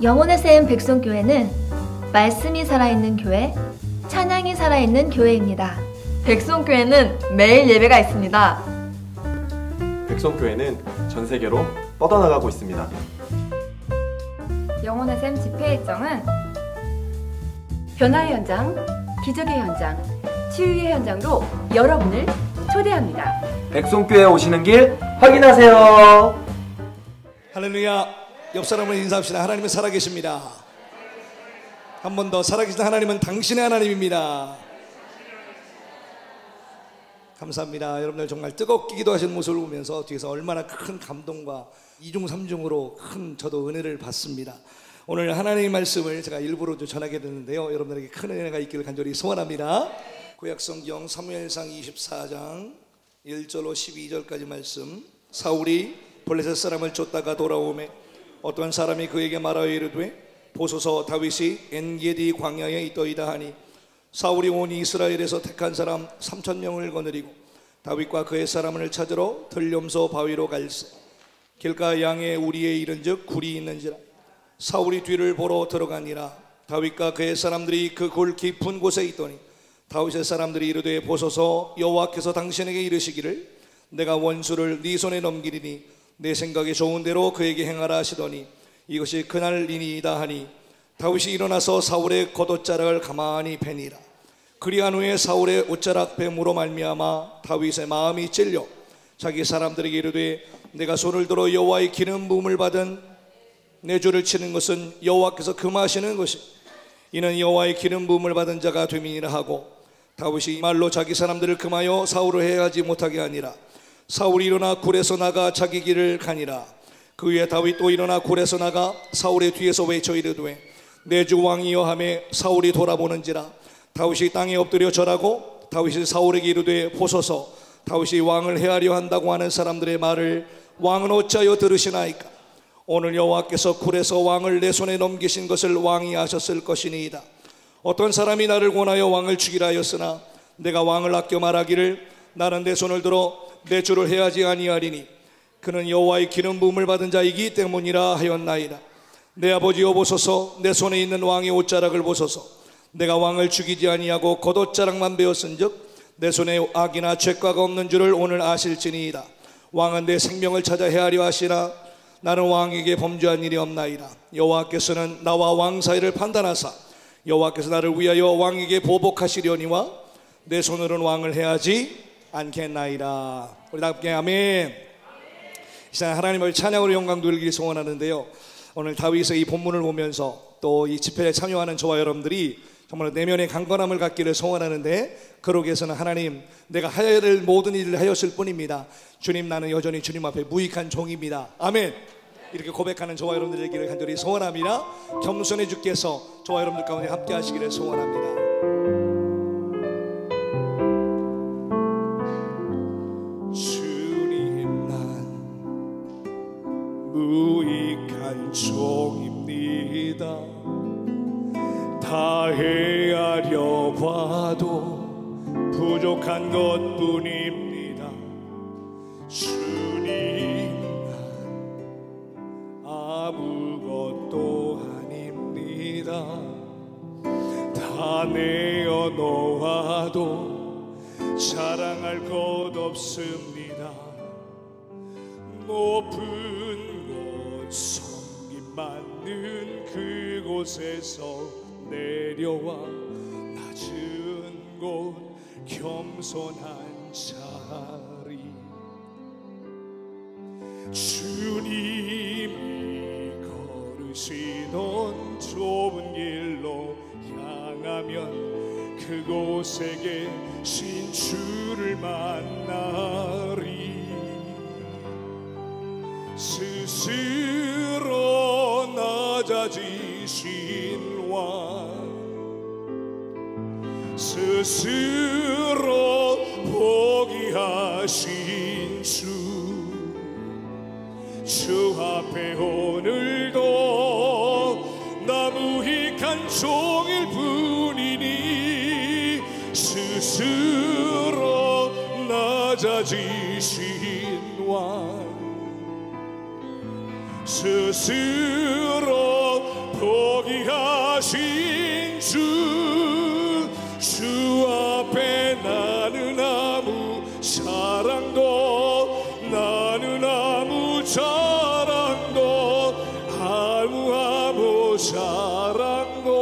영혼의 샘 백송교회는 말씀이 살아있는 교회, 찬양이 살아있는 교회입니다. 백송교회는 매일 예배가 있습니다. 백송교회는 전 세계로 뻗어나가고 있습니다. 영혼의 샘 집회 일정은 변화의 현장, 기적의 현장, 치유의 현장으로 여러분을 초대합니다. 백송교회에 오시는 길 확인하세요. 할렐루야. 옆 사람을 인사합시다. 하나님은 살아계십니다. 한 번 더, 살아계신 하나님은 당신의 하나님입니다. 감사합니다. 여러분들 정말 뜨겁게 기도하시는 모습을 보면서 뒤에서 얼마나 큰 감동과 이중 삼중으로 큰 저도 은혜를 받습니다. 오늘 하나님의 말씀을 제가 일부러 전하게 되는데요, 여러분들에게 큰 은혜가 있기를 간절히 소원합니다. 구약성경 사무엘상 24장 1절로 12절까지 말씀. 사울이 블레셋 사람을 쫓다가 돌아오매 어떤 사람이 그에게 말하여 이르되 보소서 다윗이 엔게디 광야에 있더이다 하니 사울이 온 이스라엘에서 택한 사람 3,000명을 거느리고 다윗과 그의 사람을 찾으러 들렴소 바위로 갈새. 길가 양의 우리에 이른즉 굴이 있는지라. 사울이 뒤를 보러 들어가니라. 다윗과 그의 사람들이 그 굴 깊은 곳에 있더니 다윗의 사람들이 이르되 보소서 여호와께서 당신에게 이르시기를 내가 원수를 네 손에 넘기리니 내 생각에 좋은 대로 그에게 행하라 하시더니 이것이 그날이니이다 하니 다윗이 일어나서 사울의 겉옷자락을 가만히 베니라. 그리한 후에 사울의 옷자락 뱀으로 말미암아 다윗의 마음이 찔려 자기 사람들에게 이르되 내가 손을 들어 여호와의 기름 부음을 받은 내 주를 치는 것은 여호와께서 금하시는 것이 이는 여호와의 기름 부음을 받은 자가 됨이니라 하고 다윗이 이 말로 자기 사람들을 금하여 사울을 해하지 못하게 하니라. 사울이 일어나 굴에서 나가 자기 길을 가니라. 그 후에 다윗 또 일어나 굴에서 나가 사울의 뒤에서 외쳐 이르되 내 주 왕이여 하매 사울이 돌아보는지라. 다윗이 땅에 엎드려 절하고 다윗이 사울에게 이르되 보소서 다윗이 왕을 해하려 한다고 하는 사람들의 말을 왕은 어찌하여 들으시나이까. 오늘 여호와께서 굴에서 왕을 내 손에 넘기신 것을 왕이 아셨을 것이니이다. 어떤 사람이 나를 권하여 왕을 죽이라 하였으나 내가 왕을 아껴 말하기를 나는 내 손을 들어 내 주를 해하지 아니하리니 그는 여호와의 기름 부음을 받은 자이기 때문이라 하였나이다. 내 아버지여 보소서 내 손에 있는 왕의 옷자락을 보소서. 내가 왕을 죽이지 아니하고 겉옷자락만 베었은즉 내 손에 악이나 죄과가 없는 줄을 오늘 아실지니이다. 왕은 내 생명을 찾아 해하려 하시나 나는 왕에게 범죄한 일이 없나이다. 여호와께서는 나와 왕 사이를 판단하사 여호와께서 나를 위하여 왕에게 보복하시려니와 내 손으로는 왕을 해하지 않겠나이다. 우리 다 함께 아멘. 이 시간 하나님을 찬양으로 영광 돌리길 소원하는데요, 오늘 다윗의 이 본문을 보면서 또 이 집회에 참여하는 저와 여러분들이 정말 내면의 강건함을 갖기를 소원하는데, 그러기 위해서는 하나님 내가 하여야 될 모든 일을 하였을 뿐입니다. 주님 나는 여전히 주님 앞에 무익한 종입니다. 아멘. 이렇게 고백하는 저와 여러분들 되기를 간절히 소원합니다. 겸손해 주께서 저와 여러분들 가운데 함께 하시기를 소원합니다. 주님 난 무익한 종입니다. 다 헤아려 봐도 부족한 것뿐입니다. 주님 난 아무것도 아닙니다. 다 내어 놓아도 자랑할 것 없습니다. 높은 곳 성김 많은 그곳에서 내려와 낮은 곳 겸손한 자리. 주님이 걸으시던 좁은 길로 향하면 그곳에 계신 주를 만나리. 스스로 낮아지신 왕, 스스로 포기하신 주 앞에 오늘도 나 무익한 종일 뿐이니 스스로 낮아지신 왕, 스스로 포기하신 주 앞에 나는 아무 자랑도 아무 자랑도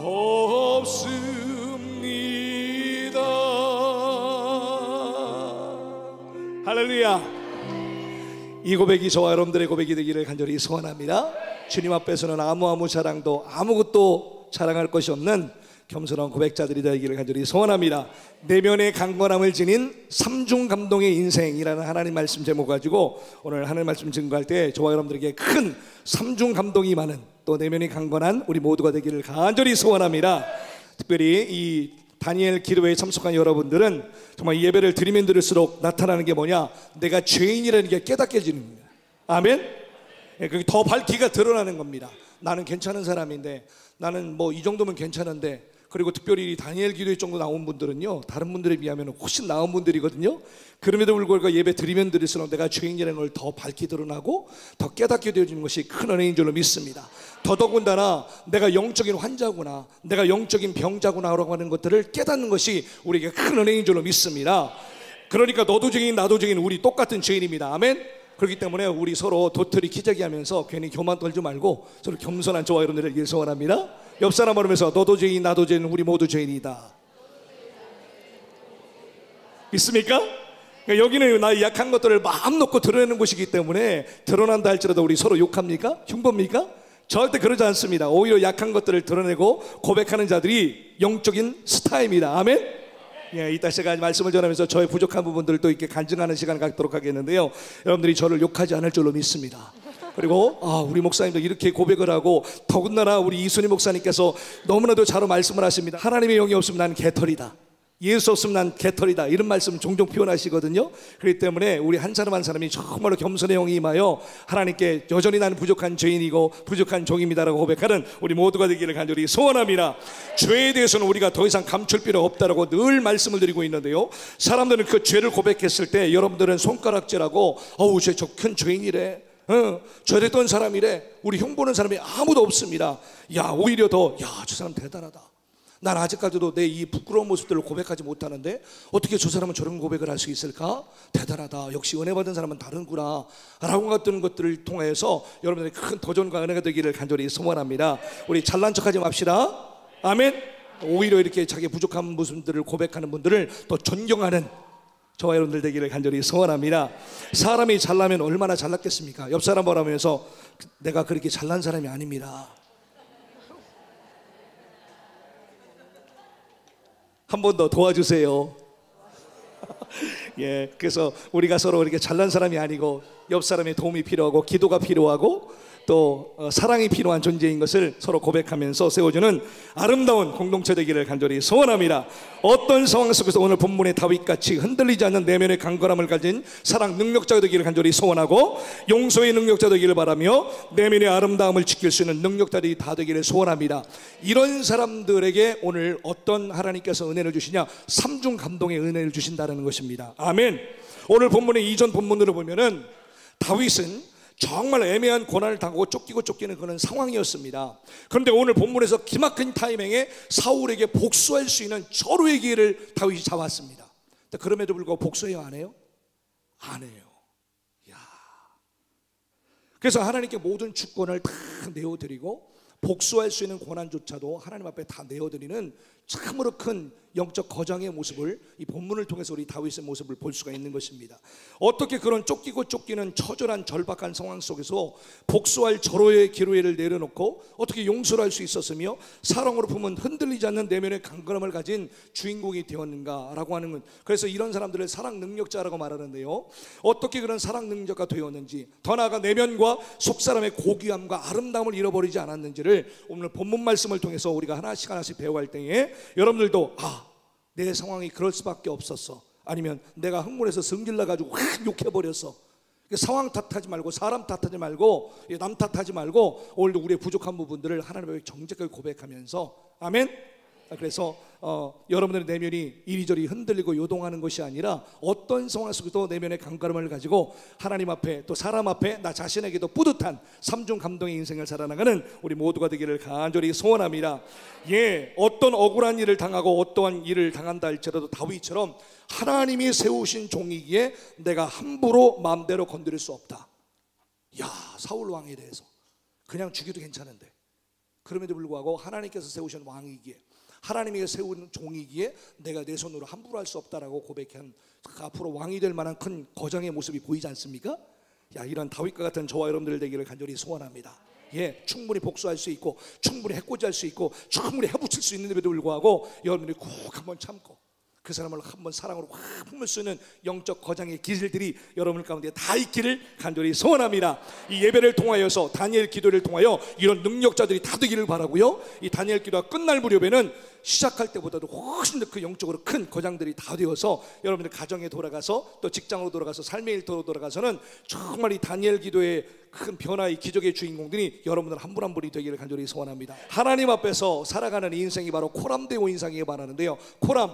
없습니다. 할렐루야. 이 고백이 저와 여러분들의 고백이 되기를 간절히 소원합니다. 주님 앞에서는 아무 자랑도 아무것도 자랑할 것이 없는 겸손한 고백자들이 되기를 간절히 소원합니다. 내면의 강건함을 지닌 삼중 감동의 인생이라는 하나님 말씀 제목 가지고 오늘 하나님 말씀 증거할 때 저와 여러분들에게 큰 삼중 감동이 많은 또 내면이 강건한 우리 모두가 되기를 간절히 소원합니다. 특별히 이 다니엘 기도회에 참석한 여러분들은 정말 이 예배를 드리면 드릴수록 나타나는 게 뭐냐? 내가 죄인이라는 게 깨닫게지는 겁니다. 아멘? 그게 더 밝기가 드러나는 겁니다. 나는 괜찮은 사람인데, 나는 뭐 이 정도면 괜찮은데, 그리고 특별히 다니엘 기도회 정도 나온 분들은요, 다른 분들에 비하면 훨씬 나은 분들이거든요. 그럼에도 불구하고 예배 드리면 드릴수록 내가 죄인이라는 걸 더 밝게 드러나고 더 깨닫게 되어지는 것이 큰 은혜인 줄로 믿습니다. 더더군다나 내가 영적인 환자구나, 내가 영적인 병자구나 라고 하는 것들을 깨닫는 것이 우리에게 큰 은혜인 줄로 믿습니다. 그러니까 너도 죄인 나도 죄인, 우리 똑같은 죄인입니다. 아멘. 그렇기 때문에 우리 서로 도토리 키재기 하면서 괜히 교만 떨지 말고 서로 겸손한 저와 여러분들을 소원합니다. 옆 사람 말하면서 너도 죄인 나도 죄인 우리 모두 죄인이다. 믿습니까? 그러니까 여기는 나의 약한 것들을 마음 놓고 드러내는 곳이기 때문에 드러난다 할지라도 우리 서로 욕합니까? 흉봅니까? 절대 그러지 않습니다. 오히려 약한 것들을 드러내고 고백하는 자들이 영적인 스타입니다. 아멘. 예, 이따 제가 말씀을 전하면서 저의 부족한 부분들을 또 이렇게 간증하는 시간을 갖도록 하겠는데요, 여러분들이 저를 욕하지 않을 줄로 믿습니다. 그리고 우리 목사님도 이렇게 고백을 하고, 더군다나 우리 이순희 목사님께서 너무나도 잘 말씀을 하십니다. 하나님의 영이 없으면 나는 개털이다, 예수 없으면 난 개털이다, 이런 말씀 종종 표현하시거든요. 그렇기 때문에 우리 한 사람 한 사람이 정말로 겸손의 영이 임하여 하나님께 여전히 나는 부족한 죄인이고 부족한 종입니다라고 고백하는 우리 모두가 되기를 간절히 소원합니다. 죄에 대해서는 우리가 더 이상 감출 필요 없다라고 늘 말씀을 드리고 있는데요, 사람들은 그 죄를 고백했을 때 여러분들은 손가락질하고 어우 쟤 저 큰 죄인이래, 저랬던 사람이래, 우리 흉보는 사람이 아무도 없습니다. 야, 오히려 더 야, 저 사람 대단하다, 난 아직까지도 내 이 부끄러운 모습들을 고백하지 못하는데 어떻게 저 사람은 저런 고백을 할 수 있을까? 대단하다, 역시 은혜 받은 사람은 다른구나 라고 같은 것들을 통해서 여러분들의 큰 도전과 은혜가 되기를 간절히 소원합니다. 우리 잘난 척하지 맙시다. 아멘. 오히려 이렇게 자기 부족한 모습들을 고백하는 분들을 또 존경하는 저와 여러분들 되기를 간절히 소원합니다. 사람이 잘나면 얼마나 잘났겠습니까? 옆 사람 바라면서 내가 그렇게 잘난 사람이 아닙니다. 한 번 더 도와주세요. 예, 그래서 우리가 서로 이렇게 잘난 사람이 아니고 옆 사람의 도움이 필요하고 기도가 필요하고 또 사랑이 필요한 존재인 것을 서로 고백하면서 세워주는 아름다운 공동체 되기를 간절히 소원합니다. 어떤 상황 속에서 오늘 본문의 다윗같이 흔들리지 않는 내면의 강건함을 가진 사랑 능력자가 되기를 간절히 소원하고, 용서의 능력자 되기를 바라며 내면의 아름다움을 지킬 수 있는 능력자들이 다 되기를 소원합니다. 이런 사람들에게 오늘 어떤 하나님께서 은혜를 주시냐? 삼중 감동의 은혜를 주신다는 것입니다. 아멘. 오늘 본문의 이전 본문으로 보면은 다윗은 정말 애매한 고난을 당하고 쫓기는 그런 상황이었습니다. 그런데 오늘 본문에서 기막힌 타이밍에 사울에게 복수할 수 있는 절호의 기회를 다윗이 잡았습니다. 그럼에도 불구하고 복수해요, 안 해요? 안 해요. 야. 그래서 하나님께 모든 주권을 다 내어드리고 복수할 수 있는 고난조차도 하나님 앞에 다 내어드리는 참으로 큰 영적 거장의 모습을 이 본문을 통해서 우리 다윗의 모습을 볼 수가 있는 것입니다. 어떻게 그런 쫓기는 처절한 절박한 상황 속에서 복수할 절호의 기회를 내려놓고 어떻게 용서를 할 수 있었으며 사랑으로 품은 흔들리지 않는 내면의 강건함을 가진 주인공이 되었는가라고 하는 것. 그래서 이런 사람들을 사랑 능력자라고 말하는데요, 어떻게 그런 사랑 능력자가 되었는지, 더 나아가 내면과 속사람의 고귀함과 아름다움을 잃어버리지 않았는지를 오늘 본문 말씀을 통해서 우리가 하나씩 배워갈 때에 여러분들도 내 상황이 그럴 수밖에 없었어, 아니면 내가 흥분해서 성질나가지고 확 욕해버렸어, 상황 탓하지 말고 사람 탓하지 말고 남 탓하지 말고 오늘도 우리의 부족한 부분들을 하나님 앞에 정직하게 고백하면서 아멘. 그래서 여러분들의 내면이 이리저리 흔들리고 요동하는 것이 아니라 어떤 상황 속에도 내면의 강가름을 가지고 하나님 앞에 또 사람 앞에 나 자신에게도 뿌듯한 삼중 감동의 인생을 살아나가는 우리 모두가 되기를 간절히 소원합니다. 예, 어떤 억울한 일을 당하고 어떠한 일을 당한다 할지라도 다윗처럼 하나님이 세우신 종이기에 내가 함부로 마음대로 건드릴 수 없다. 야, 사울 왕에 대해서 그냥 죽여도 괜찮은데 그럼에도 불구하고 하나님께서 세우신 왕이기에 하나님이 세운 종이기에 내가 내 손으로 함부로 할 수 없다라고 고백한 앞으로 왕이 될 만한 큰 거장의 모습이 보이지 않습니까? 야, 이런 다윗과 같은 저와 여러분들 되기를 간절히 소원합니다. 예, 충분히 복수할 수 있고 충분히 해코지할 수 있고 충분히 해붙일 수 있는데도 불구하고 여러분들이 꼭 한번 참고 그 사람을 한번 사랑으로 확 품을 수 있는 영적 거장의 기질들이 여러분 가운데 다 있기를 간절히 소원합니다. 이 예배를 통하여서 다니엘 기도를 통하여 이런 능력자들이 다 되기를 바라고요. 이 다니엘 기도가 끝날 무렵에는 시작할 때보다도 훨씬 더 그 영적으로 큰 거장들이 다 되어서 여러분들 가정에 돌아가서 또 직장으로 돌아가서 삶의 일터로 돌아가서는 정말 이 다니엘 기도의 큰 변화의 기적의 주인공들이 여러분들 한 분 한 분이 되기를 간절히 소원합니다. 하나님 앞에서 살아가는 인생이 바로 코람데오 인생이기 바라는데요. 코람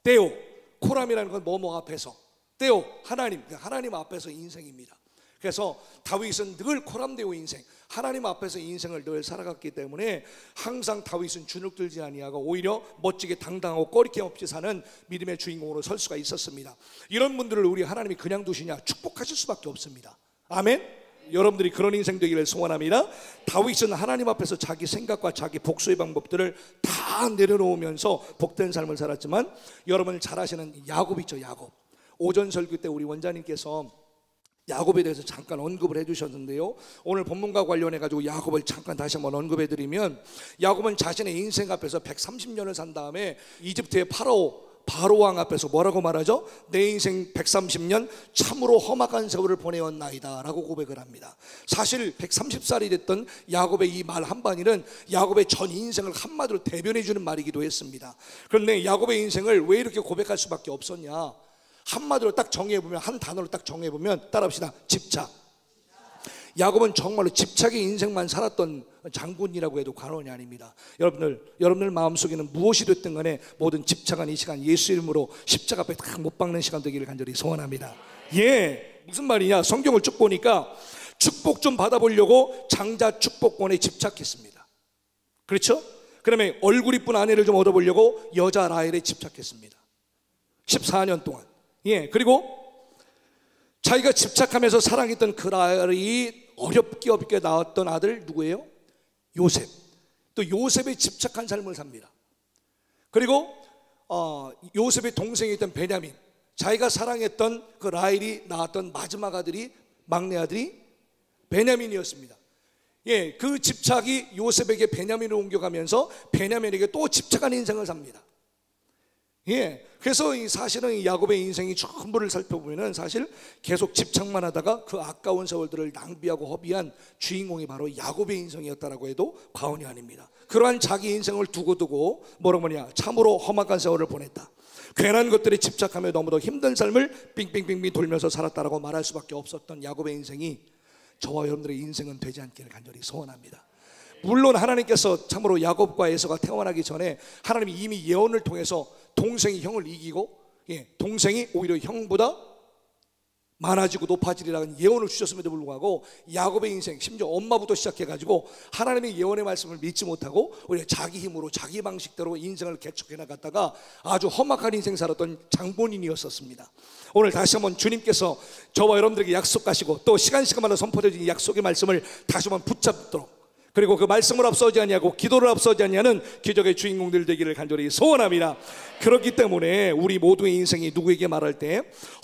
데오, 코람이라는 건 뭐뭐 앞에서, 데오 하나님 앞에서 인생입니다. 그래서 다윗은 늘 코람데오 인생, 하나님 앞에서 인생을 늘 살아갔기 때문에 항상 다윗은 주눅들지 아니하고 오히려 멋지게 당당하고 꺼리낌 없이 사는 믿음의 주인공으로 설 수가 있었습니다. 이런 분들을 우리 하나님이 그냥 두시냐? 축복하실 수밖에 없습니다. 아멘. 여러분들이 그런 인생 되기를 소원합니다. 다윗은 하나님 앞에서 자기 생각과 자기 복수의 방법들을 다 내려놓으면서 복된 삶을 살았지만 여러분 잘 아시는 야곱 있죠. 야곱. 오전 설교 때 우리 원장님께서 야곱에 대해서 잠깐 언급을 해주셨는데요. 오늘 본문과 관련해 가지고 야곱을 잠깐 다시 한번 언급해 드리면 야곱은 자신의 인생 앞에서 130년을 산 다음에 이집트의 바로 왕 앞에서 뭐라고 말하죠? 내 인생 130년 참으로 험악한 세월을 보내었나이다 라고 고백을 합니다. 사실 130살이 됐던 야곱의 이 말 한마디는 야곱의 전 인생을 한마디로 대변해 주는 말이기도 했습니다. 그런데 야곱의 인생을 왜 이렇게 고백할 수밖에 없었냐? 한마디로 딱 정의해보면, 한 단어로 딱 정의해보면 따라합시다. 집착. 야곱은 정말로 집착의 인생만 살았던 장군이라고 해도 과언이 아닙니다. 여러분들 마음속에는 무엇이 됐든 간에 모든 집착한 이 시간 예수 이름으로 십자가 앞에 딱 못 박는 시간 되기를 간절히 소원합니다. 예, 무슨 말이냐? 성경을 쭉 보니까 축복 좀 받아보려고 장자 축복권에 집착했습니다. 그렇죠? 그다음에 얼굴 이쁜 아내를 좀 얻어보려고 여자 라헬에 집착했습니다. 14년 동안. 예, 그리고 자기가 집착하면서 사랑했던 그 라헬이 어렵게 낳았던 아들 누구예요? 요셉. 또 요셉에 집착한 삶을 삽니다. 그리고 요셉의 동생이었던 베냐민, 자기가 사랑했던 그 라헬이 낳았던 마지막 아들이, 막내 아들이 베냐민이었습니다. 예, 그 집착이 요셉에게 베냐민을 옮겨가면서 베냐민에게 또 집착한 인생을 삽니다. 예, 그래서 사실은 이 야곱의 인생이 전부를 살펴보면은 사실 계속 집착만 하다가 그 아까운 세월들을 낭비하고 허비한 주인공이 바로 야곱의 인생이었다라고 해도 과언이 아닙니다. 그러한 자기 인생을 두고 뭐라고 하냐? 참으로 험악한 세월을 보냈다. 괜한 것들에 집착하며 너무도 힘든 삶을 빙빙빙빙 돌면서 살았다라고 말할 수밖에 없었던 야곱의 인생이 저와 여러분들의 인생은 되지 않기를 간절히 소원합니다. 물론 하나님께서 참으로 야곱과 에서가 태어나기 전에 하나님이 이미 예언을 통해서 동생이 형을 이기고, 예, 동생이 오히려 형보다 많아지고 높아지리라는 예언을 주셨음에도 불구하고 야곱의 인생, 심지어 엄마부터 시작해가지고 하나님의 예언의 말씀을 믿지 못하고 오히려 자기 힘으로 자기 방식대로 인생을 개척해 나갔다가 아주 험악한 인생 살았던 장본인이었었습니다. 오늘 다시 한번 주님께서 저와 여러분들에게 약속하시고 또 시간마다 선포되어진 약속의 말씀을 다시 한번 붙잡도록, 그리고 그 말씀을 앞서지 아니하고 기도를 앞서지 아니하는 기적의 주인공들 되기를 간절히 소원합니다. 그렇기 때문에 우리 모두의 인생이 누구에게 말할 때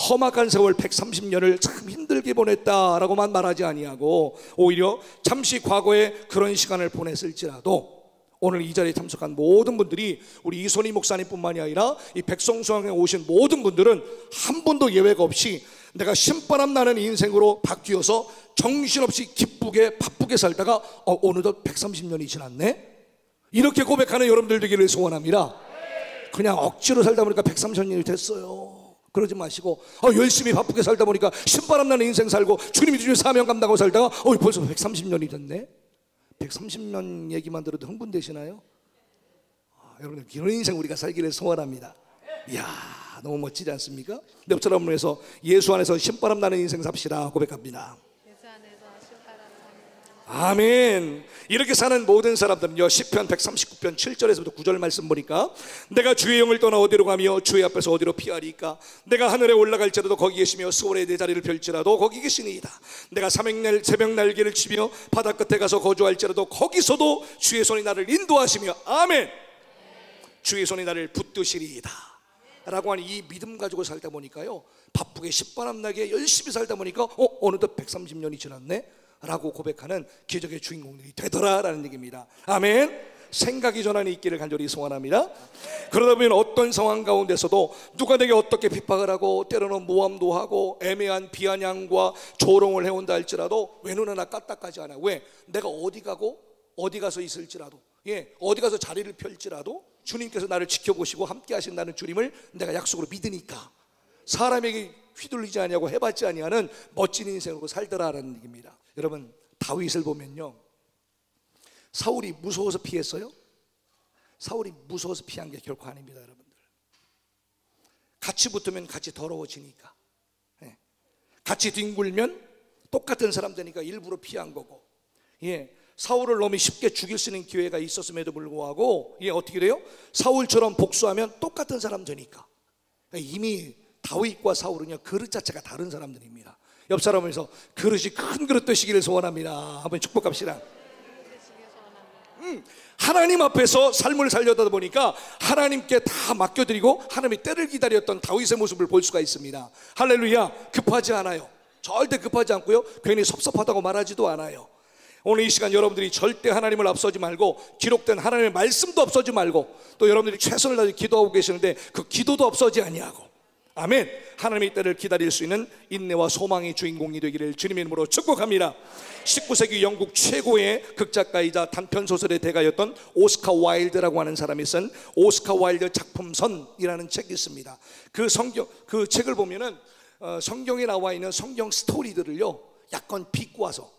험악한 세월 130년을 참 힘들게 보냈다라고만 말하지 아니하고 오히려 잠시 과거에 그런 시간을 보냈을지라도 오늘 이 자리에 참석한 모든 분들이 우리 이손희 목사님뿐만이 아니라 이 백성수강에 오신 모든 분들은 한 분도 예외가 없이 내가 신바람 나는 인생으로 바뀌어서 정신없이 기쁘게 바쁘게 살다가 어느덧 130년이 지났네? 이렇게 고백하는 여러분들 되기를 소원합니다. 그냥 억지로 살다 보니까 130년이 됐어요. 그러지 마시고 열심히 바쁘게 살다 보니까 신바람 나는 인생 살고 주님이 주신 사명 감당하고 살다가 벌써 130년이 됐네? 130년 얘기만 들어도 흥분되시나요? 여러분 이런 인생 우리가 살기를 소원합니다. 이야, 너무 멋지지 않습니까? 옆 사람을 위해서 예수 안에서 신바람 나는 인생 삽시다 고백합니다. 아멘. 이렇게 사는 모든 사람들은요, 시편 139편 7절에서부터 9절 말씀 보니까 내가 주의 영을 떠나 어디로 가며 주의 앞에서 어디로 피하리까? 내가 하늘에 올라갈지라도 거기 계시며 수월에 내 자리를 펼지라도 거기 계시니이다. 내가 새벽 날개를 치며 바다 끝에 가서 거주할지라도 거기서도 주의 손이 나를 인도하시며, 아멘, 주의 손이 나를 붙드시리이다 라고 하는 이 믿음 가지고 살다 보니까요, 바쁘게 신바람 나게 열심히 살다 보니까 어느덧 130년이 지났네 라고 고백하는 기적의 주인공들이 되더라라는 얘기입니다. 아멘. 생각이 전환이 있기를 간절히 소원합니다. 그러다 보면 어떤 상황 가운데서도 누가 내게 어떻게 핍박을 하고 때로는 모함도 하고 애매한 비아냥과 조롱을 해온다 할지라도 왜 눈 하나 까딱하지 않아요. 왜? 내가 어디 가고 어디 가서 있을지라도, 어디 가서 자리를 펼지라도 주님께서 나를 지켜보시고 함께 하신다는 주님을 내가 약속으로 믿으니까 사람에게 휘둘리지 아니하고 해봤지 아니하는 멋진 인생으로 살더라라는 얘기입니다. 여러분, 다윗을 보면요, 사울이 무서워서 피했어요? 사울이 무서워서 피한 게 결코 아닙니다. 여러분들, 같이 붙으면 같이 더러워지니까, 같이 뒹굴면 똑같은 사람 되니까 일부러 피한 거고, 사울을 너무 쉽게 죽일 수 있는 기회가 있었음에도 불구하고 어떻게 돼요? 사울처럼 복수하면 똑같은 사람 되니까. 이미 다윗과 사울은요, 그릇 자체가 다른 사람들입니다. 옆 사람에서 그릇이 큰 그릇 되시기를 소원합니다. 한번 축복합시다. 하나님 앞에서 삶을 살려다 보니까 하나님께 다 맡겨드리고 하나님의 때를 기다렸던 다윗의 모습을 볼 수가 있습니다. 할렐루야. 급하지 않아요. 절대 급하지 않고요, 괜히 섭섭하다고 말하지도 않아요. 오늘 이 시간 여러분들이 절대 하나님을 앞서지 말고, 기록된 하나님의 말씀도 앞서지 말고, 또 여러분들이 최선을 다해 기도하고 계시는데 그 기도도 앞서지 아니하고, 아멘, 하나님의 때를 기다릴 수 있는 인내와 소망의 주인공이 되기를 주님의 이름으로 축복합니다. 19세기 영국 최고의 극작가이자 단편소설의 대가였던 오스카 와일드라고 하는 사람이 쓴 오스카 와일드 작품선이라는 책이 있습니다. 그 책을 보면은 성경에 나와 있는 성경 스토리들을요, 약간 비꼬아서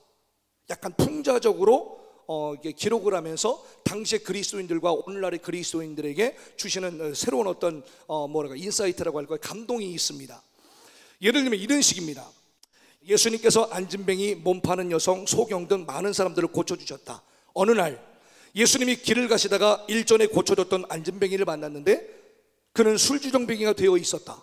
약간 풍자적으로 기록을 하면서 당시의 그리스도인들과 오늘날의 그리스도인들에게 주시는 새로운 어떤 인사이트라고 할까요? 감동이 있습니다. 예를 들면 이런 식입니다. 예수님께서 안진뱅이, 몸 파는 여성, 소경 등 많은 사람들을 고쳐주셨다. 어느 날 예수님이 길을 가시다가 일전에 고쳐줬던 안진뱅이를 만났는데 그는 술주정뱅이가 되어 있었다.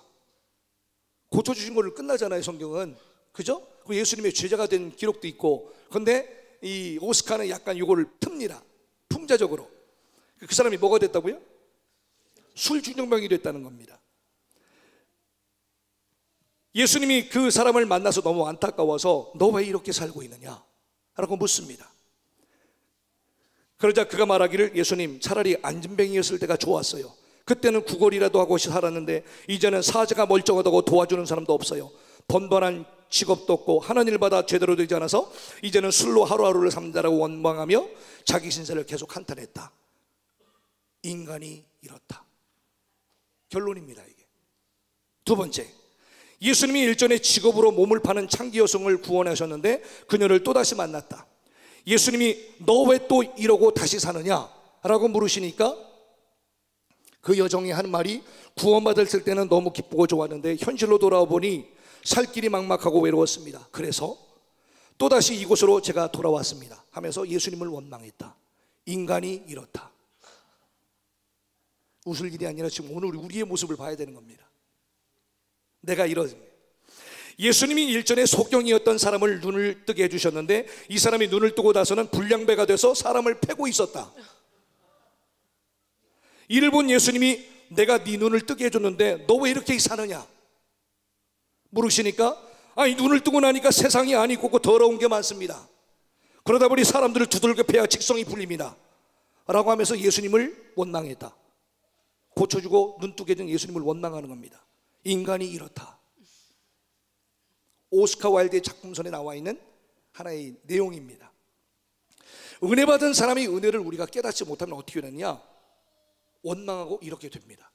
고쳐주신 걸로 끝나잖아요, 성경은. 그죠? 예수님의 제자가 된 기록도 있고. 그런데 이 오스카는 약간 이거를 틉니다. 풍자적으로. 그 사람이 뭐가 됐다고요? 술주정뱅이 됐다는 겁니다. 예수님이 그 사람을 만나서 너무 안타까워서 너 왜 이렇게 살고 있느냐 라고 묻습니다. 그러자 그가 말하기를, 예수님, 차라리 안진뱅이였을 때가 좋았어요. 그때는 구걸이라도 하고 살았는데 이제는 사자가 멀쩡하다고 도와주는 사람도 없어요. 번번한 직업도 없고 하는 일마다 제대로 되지 않아서 이제는 술로 하루하루를 산다라고 원망하며 자기 신세를 계속 한탄했다. 인간이 이렇다. 결론입니다, 이게. 두 번째, 예수님이 일전에 직업으로 몸을 파는 창기 여성을 구원하셨는데 그녀를 또다시 만났다. 예수님이 너 왜 또 이러고 다시 사느냐 라고 물으시니까 그 여정이 하는 말이, 구원받았을 때는 너무 기쁘고 좋았는데 현실로 돌아와 보니 살 길이 막막하고 외로웠습니다. 그래서 또다시 이곳으로 제가 돌아왔습니다 하면서 예수님을 원망했다. 인간이 이렇다. 웃을 일이 아니라 지금 오늘 우리의 모습을 봐야 되는 겁니다. 내가 이런, 예수님이 일전에 소경이었던 사람을 눈을 뜨게 해주셨는데 이 사람이 눈을 뜨고 나서는 불량배가 돼서 사람을 패고 있었다. 이를 본 예수님이 내가 네 눈을 뜨게 해줬는데 너 왜 이렇게 사느냐 물으시니까, 아니 눈을 뜨고 나니까 세상이 아니고 더러운 게 많습니다. 그러다 보니 사람들을 두들겨 패야 직성이 풀립니다 라고 하면서 예수님을 원망했다. 고쳐주고 눈 뜨게 해준 예수님을 원망하는 겁니다. 인간이 이렇다. 오스카 와일드의 작품선에 나와 있는 하나의 내용입니다. 은혜 받은 사람이 은혜를 우리가 깨닫지 못하면 어떻게 되느냐, 원망하고 이렇게 됩니다.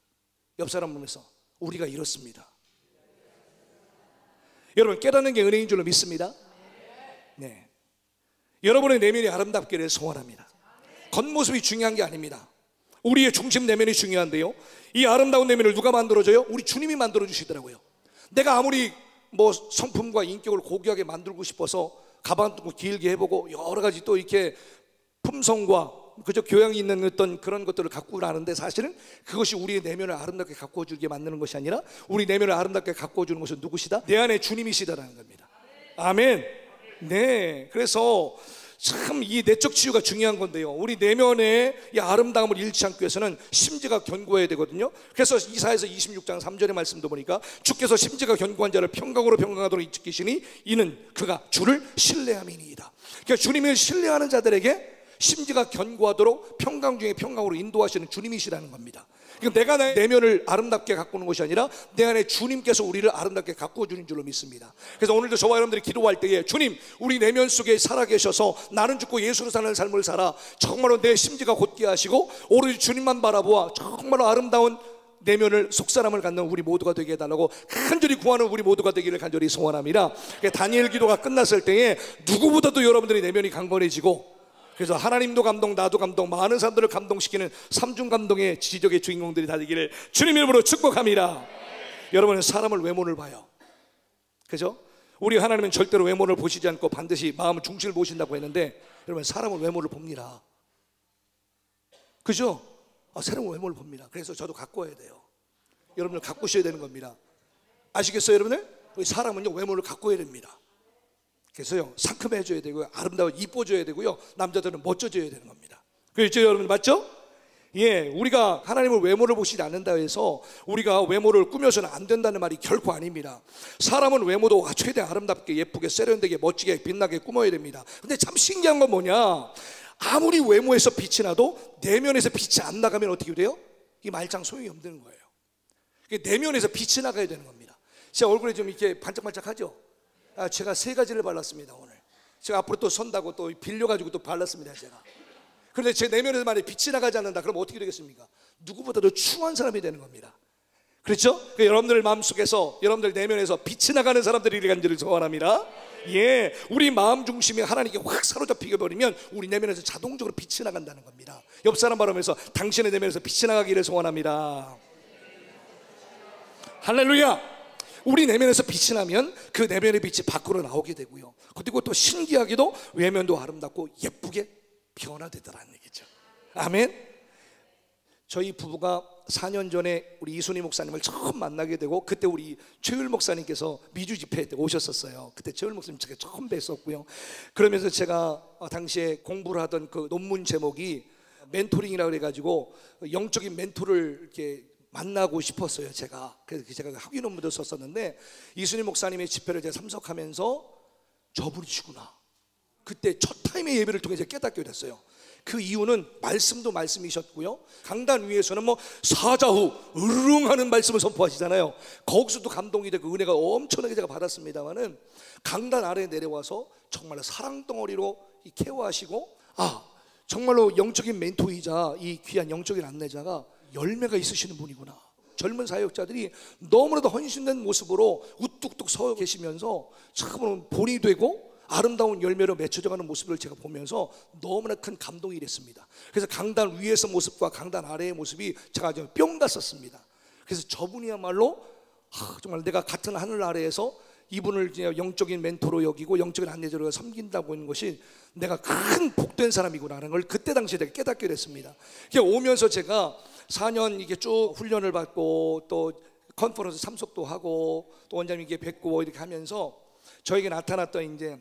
옆 사람 보면서 우리가 이렇습니다. 여러분, 깨닫는 게 은혜인 줄로 믿습니다. 네. 여러분의 내면이 아름답기를 소원합니다. 겉모습이 중요한 게 아닙니다. 우리의 중심 내면이 중요한데요, 이 아름다운 내면을 누가 만들어줘요? 우리 주님이 만들어 주시더라고요. 내가 아무리 뭐 성품과 인격을 고귀하게 만들고 싶어서 가방도 길게 해보고 여러 가지 또 이렇게 품성과 그저 교양이 있는 어떤 그런 것들을 갖고 나는데, 사실은 그것이 우리의 내면을 아름답게 가꾸어 주게 만드는 것이 아니라 우리 내면을 아름답게 가꾸어 주는 것은 누구시다? 내 안에 주님이시다라는 겁니다. 아멘. 네, 그래서 참 이 내적 치유가 중요한 건데요, 우리 내면의 이 아름다움을 잃지 않기 위해서는 심지가 견고해야 되거든요. 그래서 이사야서 26장 3절의 말씀도 보니까 주께서 심지가 견고한 자를 평강으로 평강하도록 지키시니 이는 그가 주를 신뢰함이니이다. 그러니까 주님을 신뢰하는 자들에게 심지가 견고하도록 평강 중에 평강으로 인도하시는 주님이시라는 겁니다. 그러니까 내가 내 내면을 아름답게 가꾸는 것이 아니라 내 안에 주님께서 우리를 아름답게 가꾸어 주는 줄로 믿습니다. 그래서 오늘도 저와 여러분들이 기도할 때에 주님, 우리 내면 속에 살아계셔서 나는 죽고 예수로 사는 삶을 살아 정말로 내 심지가 곧게 하시고 오로지 주님만 바라보아 정말로 아름다운 내면을 속사람을 갖는 우리 모두가 되게 해달라고 간절히 구하는 우리 모두가 되기를 간절히 소원합니다. 그러니까 다니엘 기도가 끝났을 때에 누구보다도 여러분들의 내면이 강건해지고, 그래서 하나님도 감동, 나도 감동, 많은 사람들을 감동시키는 삼중 감동의 지적의 주인공들이 다 되기를 주님 이름으로 축복합니다. 여러분은 사람을 외모를 봐요. 그죠? 우리 하나님은 절대로 외모를 보시지 않고 반드시 마음 중심을 보신다고 했는데, 여러분 사람을 외모를 봅니다. 그죠? 사람은 외모를 봅니다. 그래서 저도 가꿔야 돼요. 여러분들 가꾸셔야 되는 겁니다. 아시겠어요 여러분들? 우리 사람은요 외모를 가꿔야 됩니다. 그래서요 상큼해져야 되고요, 아름다워 이뻐져야 되고요, 남자들은 멋져져야 되는 겁니다. 그렇죠 여러분? 맞죠? 예, 우리가 하나님을 외모를 보시지 않는다 해서 우리가 외모를 꾸며서는 안 된다는 말이 결코 아닙니다. 사람은 외모도 최대한 아름답게 예쁘게 세련되게 멋지게 빛나게 꾸며야 됩니다. 근데 참 신기한 건 뭐냐, 아무리 외모에서 빛이 나도 내면에서 빛이 안 나가면 어떻게 돼요? 이 말짱 소용이 없는 거예요. 내면에서 빛이 나가야 되는 겁니다. 제 얼굴에 좀 이렇게 반짝반짝하죠? 제가 3가지를 발랐습니다. 오늘 제가 앞으로 또 선다고 또 빌려가지고 또 발랐습니다 제가. 그런데 제 내면에서 만약에 빛이 나가지 않는다 그럼 어떻게 되겠습니까? 누구보다도 추한 사람이 되는 겁니다. 그렇죠? 그러니까 여러분들 마음속에서, 여러분들 내면에서 빛이 나가는 사람들이 간절히 소원합니다. 예, 우리 마음 중심이 하나님께 확 사로잡히게 버리면 우리 내면에서 자동적으로 빛이 나간다는 겁니다. 옆 사람 바라면서 당신의 내면에서 빛이 나가기를 소원합니다. 할렐루야. 우리 내면에서 빛이 나면 그 내면의 빛이 밖으로 나오게 되고요, 그리고 또 신기하게도 외면도 아름답고 예쁘게 변화되더라는 얘기죠. 아멘. 저희 부부가 4년 전에 우리 이순희 목사님을 처음 만나게 되고, 그때 우리 최율 목사님께서 미주 집회에 오셨었어요. 그때 최율 목사님 제가 처음 뵀었고요. 그러면서 제가 당시에 공부를 하던 그 논문 제목이 멘토링이라고 그래가지고 영적인 멘토를 이렇게 만나고 싶었어요 제가. 그래서 제가 학위 논문도 썼었는데, 이순희 목사님의 집회를 제가 참석하면서 저분이시구나, 그때 첫 타임의 예배를 통해 제가 깨닫게 됐어요. 그 이유는 말씀도 말씀이셨고요, 강단 위에서는 뭐 사자후 으르릉하는 말씀을 선포하시잖아요. 거기서도 감동이 되고 은혜가 엄청나게 제가 받았습니다만은, 강단 아래에 내려와서 정말 사랑덩어리로 케어하시고, 정말로 영적인 멘토이자 이 귀한 영적인 안내자가 열매가 있으시는 분이구나. 젊은 사역자들이 너무나도 헌신된 모습으로 우뚝뚝 서 계시면서 참으로 본이 되고 아름다운 열매로 맺혀져가는 모습을 제가 보면서 너무나 큰 감동이 됐습니다. 그래서 강단 위에서 모습과 강단 아래의 모습이 제가 아주 뿅 갔었습니다. 그래서 저분이야말로 정말 내가 같은 하늘 아래에서 이분을 영적인 멘토로 여기고 영적인 안내자로 섬긴다고 하는 것이 내가 큰 복된 사람이구나라는 걸 그때 당시에 내가 깨닫게 됐습니다. 오면서 제가 4년 이게 쭉 훈련을 받고 또 컨퍼런스 참석도 하고 또 원장님께 뵙고 이렇게 하면서 저에게 나타났던 이제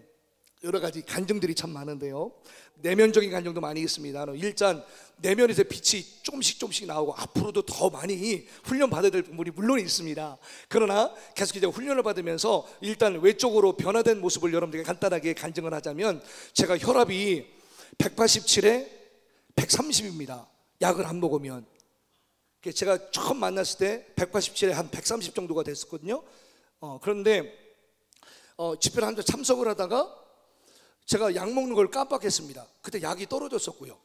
여러 가지 간증들이 참 많은데요, 내면적인 간증도 많이 있습니다. 일단 내면에서 빛이 조금씩 나오고 앞으로도 더 많이 훈련 받아야 될 부분이 물론 있습니다. 그러나 계속 이제 훈련을 받으면서 일단 외적으로 변화된 모습을 여러분들에게 간단하게 간증을 하자면, 제가 혈압이 187에 130입니다 약을 안 먹으면. 제가 처음 만났을 때 187에 한 130 정도가 됐었거든요. 그런데 집회를 한 번 참석을 하다가 제가 약 먹는 걸 깜빡했습니다. 그때 약이 떨어졌었고요.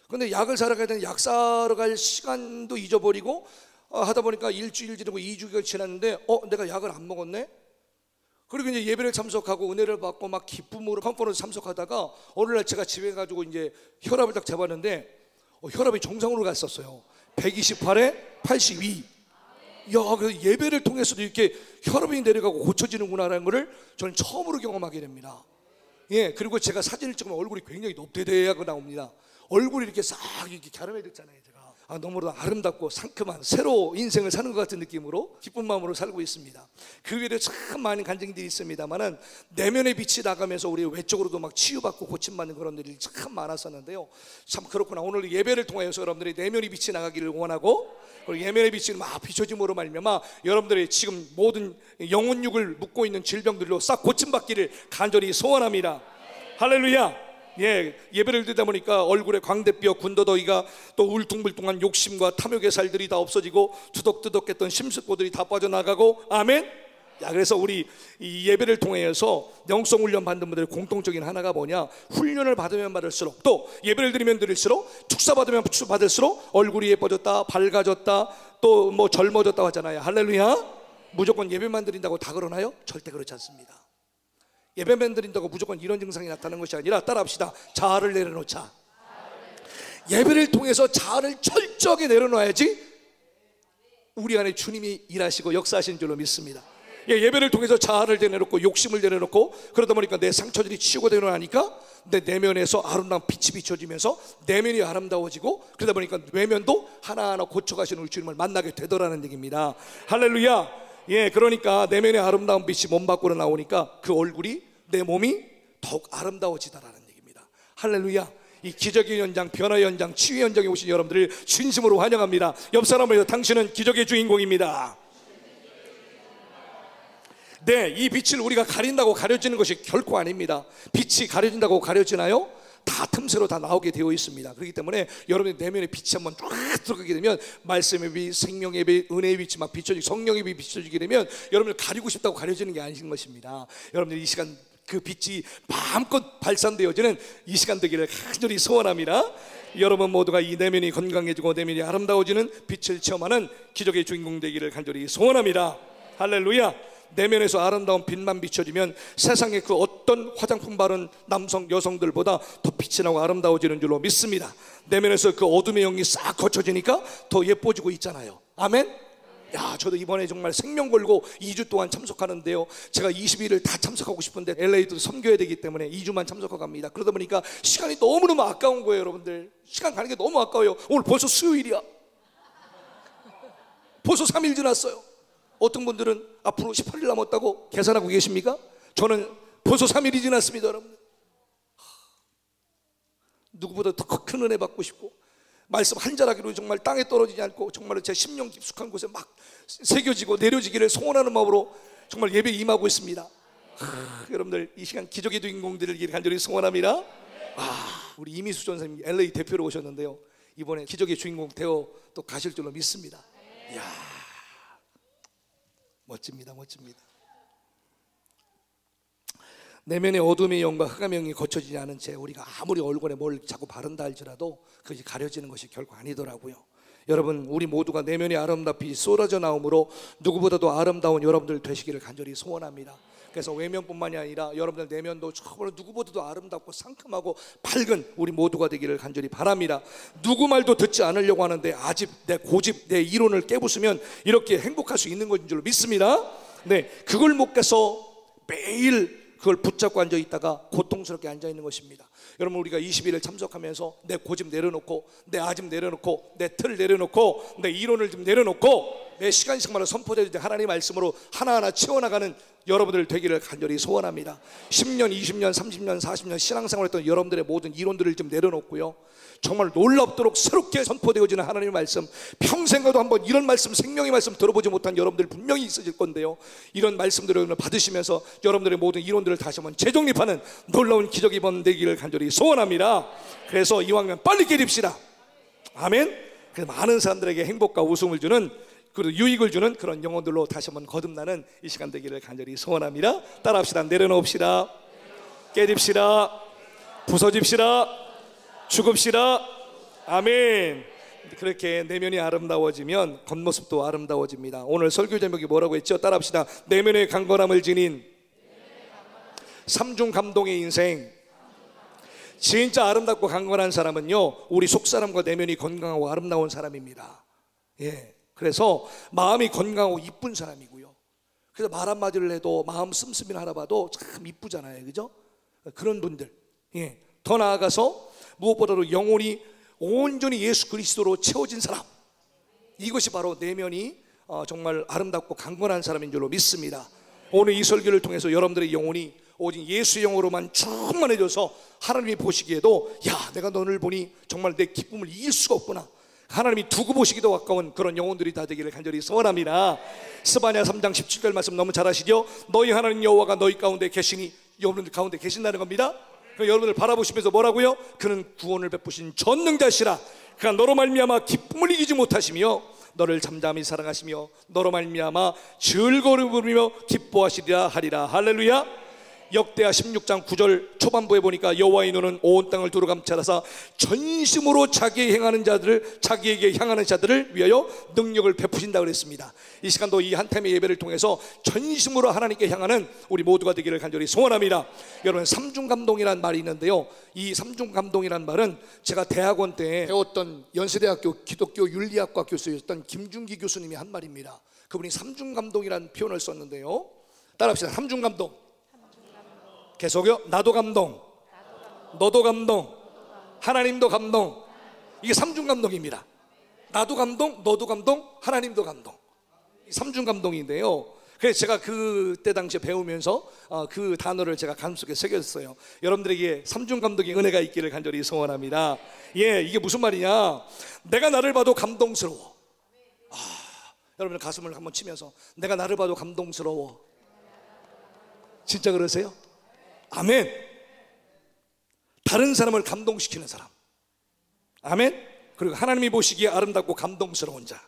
그런데 약을 사러 가야 되는 약 사러 갈 시간도 잊어버리고 하다 보니까 일주일 지나고 2주가 지났는데 내가 약을 안 먹었네. 그리고 이제 예배를 참석하고 은혜를 받고 막 기쁨으로 컨퍼런스 참석하다가 어느 날 제가 집에 가지고 이제 혈압을 딱 재봤는데 혈압이 정상으로 갔었어요. 128에 82. 야, 그 예배를 통해서도 이렇게 혈압이 내려가고 고쳐지는구나라는 것을 저는 처음으로 경험하게 됩니다. 예, 그리고 제가 사진을 찍으면 얼굴이 굉장히 높대대하고 나옵니다. 얼굴이 이렇게 싹 이렇게 갸름해졌잖아요. 제가 너무도 아름답고 상큼한 새로 인생을 사는 것 같은 느낌으로 기쁜 마음으로 살고 있습니다. 그 외에도 참 많은 간증들이 있습니다만은 내면의 빛이 나가면서 우리 외적으로도 막 치유받고 고침받는 그런 일이 참 많았었는데요. 참 그렇구나. 오늘 예배를 통하여서 여러분들이 내면의 빛이 나가기를 원하고, 그리고 예면의 빛이 막 비춰짐으로 말미암아 여러분들이 지금 모든 영혼육을 묶고 있는 질병들로 싹 고침받기를 간절히 소원합니다. 할렐루야. 예, 예배를 드리다 보니까 얼굴에 광대뼈, 군더더기가 또 울퉁불퉁한 욕심과 탐욕의 살들이 다 없어지고 투덕투덕했던 심술보들이 다 빠져나가고, 아멘. 야, 그래서 우리 이 예배를 통해서 영성 훈련 받는 분들의 공통적인 하나가 뭐냐, 훈련을 받으면 받을수록, 또 예배를 드리면 드릴수록, 축사 받으면 받을수록 얼굴이 예뻐졌다, 밝아졌다, 또 뭐 젊어졌다 하잖아요. 할렐루야. 무조건 예배만 드린다고 다 그러나요? 절대 그렇지 않습니다. 예배만 드린다고 무조건 이런 증상이 나타나는 것이 아니라, 따라합시다. 자아를 내려놓자. 예배를 통해서 자아를 철저하게 내려놔야지 우리 안에 주님이 일하시고 역사하시는 줄로 믿습니다. 예배를 통해서 자아를 내려놓고 욕심을 내려놓고 그러다 보니까 내 상처들이 치유가 되고 나니까 내 내면에서 아름다운 빛이 비춰지면서 내면이 아름다워지고, 그러다 보니까 외면도 하나하나 고쳐가시는 우리 주님을 만나게 되더라는 얘기입니다. 할렐루야. 예, 그러니까 내면의 아름다운 빛이 몸 밖으로 나오니까 그 얼굴이, 내 몸이 더욱 아름다워지다라는 얘기입니다. 할렐루야. 이 기적의 현장, 변화의 현장, 치유의 현장에 오신 여러분들을 진심으로 환영합니다. 옆 사람을, 당신은 기적의 주인공입니다. 네, 이 빛을 우리가 가린다고 가려지는 것이 결코 아닙니다. 빛이 가려진다고 가려지나요? 다 틈새로 다 나오게 되어 있습니다. 그렇기 때문에 여러분의 내면의 빛이 한번 쫙 들어가게 되면 말씀의 빛, 생명의 빛, 은혜의 빛이 막 비춰지고 성령의 빛이 비춰지게 되면 여러분을 가리고 싶다고 가려지는 게 아닌 것입니다. 여러분들 이 시간 그 빛이 마음껏 발산되어지는 이 시간 되기를 간절히 소원합니다. 여러분 모두가 이 내면이 건강해지고 내면이 아름다워지는 빛을 체험하는 기적의 주인공 되기를 간절히 소원합니다. 할렐루야. 내면에서 아름다운 빛만 비춰지면 세상의 그 어떤 화장품 바른 남성 여성들보다 더 빛이 나고 아름다워지는 줄로 믿습니다. 내면에서 그 어둠의 영이 싹 거쳐지니까 더 예뻐지고 있잖아요. 아멘. 야, 저도 이번에 정말 생명 걸고 2주 동안 참석하는데요, 제가 20일을 다 참석하고 싶은데 LA도 섬겨야 되기 때문에 2주만 참석하고 갑니다. 그러다 보니까 시간이 너무너무 아까운 거예요. 여러분들, 시간 가는 게 너무 아까워요. 오늘 벌써 수요일이야. 벌써 3일 지났어요. 어떤 분들은 앞으로 18일 남았다고 계산하고 계십니까? 저는 벌써 3일이 지났습니다. 여러분, 누구보다 더 큰 은혜 받고 싶고, 말씀 한 자락으로 정말 땅에 떨어지지 않고 정말로 제 심령 깊숙한 곳에 막 새겨지고 내려지기를 소원하는 마음으로 정말 예배에 임하고 있습니다. 여러분들, 이 시간 기적의 주인공들을 간절히 소원합니다. 우리 이미수 전사님 LA 대표로 오셨는데요, 이번에 기적의 주인공 되어 또 가실 줄로 믿습니다. 이야, 멋집니다. 멋집니다. 내면의 어둠의 영과 흑암의 영이 거쳐지지 않은 채 우리가 아무리 얼굴에 뭘 자꾸 바른다 할지라도 그것이 가려지는 것이 결코 아니더라고요. 여러분, 우리 모두가 내면의 아름다운 빛이 쏟아져 나오므로 누구보다도 아름다운 여러분들 되시기를 간절히 소원합니다. 그래서 외면뿐만이 아니라 여러분들 내면도 정말 누구보다도 아름답고 상큼하고 밝은 우리 모두가 되기를 간절히 바랍니다. 누구 말도 듣지 않으려고 하는데 아직 내 고집, 내 이론을 깨부수면 이렇게 행복할 수 있는 것인 줄 믿습니다. 네, 그걸 못 깨서 매일 그걸 붙잡고 앉아 있다가 고통스럽게 앉아 있는 것입니다. 여러분, 우리가 20일을 참석하면서 내 고집 내려놓고, 내 아집 내려놓고, 내 틀 내려놓고, 내 이론을 좀 내려놓고 내 시간이 정말로 선포되는 하나님의 말씀으로 하나하나 채워나가는 여러분들 되기를 간절히 소원합니다. 10년, 20년, 30년, 40년 신앙생활 했던 여러분들의 모든 이론들을 좀 내려놓고요, 정말 놀랍도록 새롭게 선포되어지는 하나님의 말씀, 평생 가도 한번 이런 말씀, 생명의 말씀 들어보지 못한 여러분들 분명히 있으실 건데요, 이런 말씀들을 받으시면서 여러분들의 모든 이론들을 다시 한번 재정립하는 놀라운 기적이 번되기를 간절히 소원합니다. 그래서 이왕이면 빨리 깨집시다. 아멘. 그래서 많은 사람들에게 행복과 웃음을 주는, 그리고 유익을 주는 그런 영혼들로 다시 한번 거듭나는 이 시간 되기를 간절히 소원합니다. 따라합시다. 내려놓읍시다. 깨집시다. 부서집시다. 죽읍시다. 아멘. 그렇게 내면이 아름다워지면 겉모습도 아름다워집니다. 오늘 설교 제목이 뭐라고 했죠? 따라합시다. 내면의 강건함을 지닌 삼중 감동의 인생. 진짜 아름답고 강건한 사람은요, 우리 속사람과 내면이 건강하고 아름다운 사람입니다. 예, 그래서 마음이 건강하고 이쁜 사람이고요. 그래서 말 한마디를 해도 마음 씀씀이나 하나 봐도 참 이쁘잖아요, 그죠? 그런 분들. 예, 더 나아가서 무엇보다도 영혼이 온전히 예수 그리스도로 채워진 사람, 이것이 바로 내면이 정말 아름답고 강건한 사람인 줄로 믿습니다. 오늘 이 설교를 통해서 여러분들의 영혼이 오직 예수의 영으로만 충만해져서 하나님이 보시기에도 야, 내가 너를 보니 정말 내 기쁨을 이길 수가 없구나, 하나님이 두고 보시기도 가까운 그런 영혼들이 다 되기를 간절히 소원합니다. 스바냐 3장 17절 말씀 너무 잘 아시죠? 너희 하나님 여호와가 너희 가운데 계시니, 여러분들 가운데 계신다는 겁니다. 여러분들 바라보시면서 뭐라고요? 그는 구원을 베푸신 전능자시라. 그가 너로 말미암아 기쁨을 이기지 못하시며 너를 잠잠히 사랑하시며 너로 말미암아 즐거움을 부르며 기뻐하시리라 하리라. 할렐루야. 역대하 16장 9절 초반부에 보니까 여호와의 눈은 온 땅을 두루 감찰하사 전심으로 자기에게 향하는 자들을 위하여 능력을 베푸신다 그랬습니다. 이 시간도 이 한 타임의 예배를 통해서 전심으로 하나님께 향하는 우리 모두가 되기를 간절히 소원합니다. 여러분, 삼중감동이라는 말이 있는데요, 이 삼중감동이라는 말은 제가 대학원 때 배웠던 연세대학교 기독교 윤리학과 교수였던 김준기 교수님이 한 말입니다. 그분이 삼중감동이라는 표현을 썼는데요, 따라합시다. 삼중감동. 계속요. 나도 감동, 너도 감동, 하나님도 감동. 이게 삼중감동입니다. 나도 감동, 너도 감동, 하나님도 감동. 삼중감동인데요, 그래서 제가 그때 당시에 배우면서 그 단어를 제가 가슴속에 새겼어요. 여러분들에게 삼중감동의 은혜가 있기를 간절히 소원합니다. 예, 이게 무슨 말이냐, 내가 나를 봐도 감동스러워. 여러분 가슴을 한번 치면서 내가 나를 봐도 감동스러워. 진짜 그러세요? 아멘. 다른 사람을 감동시키는 사람. 아멘. 그리고 하나님이 보시기에 아름답고 감동스러운 자.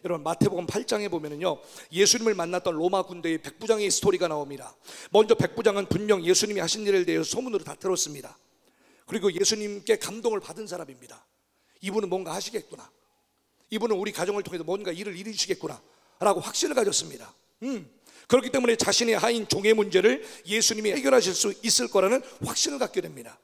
여러분 마태복음 8장에 보면은요, 예수님을 만났던 로마 군대의 백부장의 스토리가 나옵니다. 먼저 백부장은 분명 예수님이 하신 일에 대해서 소문으로 다 들었습니다. 그리고 예수님께 감동을 받은 사람입니다. 이분은 뭔가 하시겠구나, 이분은 우리 가정을 통해서 뭔가 일을 이루시겠구나 라고 확신을 가졌습니다. 그렇기 때문에 자신의 하인 종의 문제를 예수님이 해결하실 수 있을 거라는 확신을 갖게 됩니다.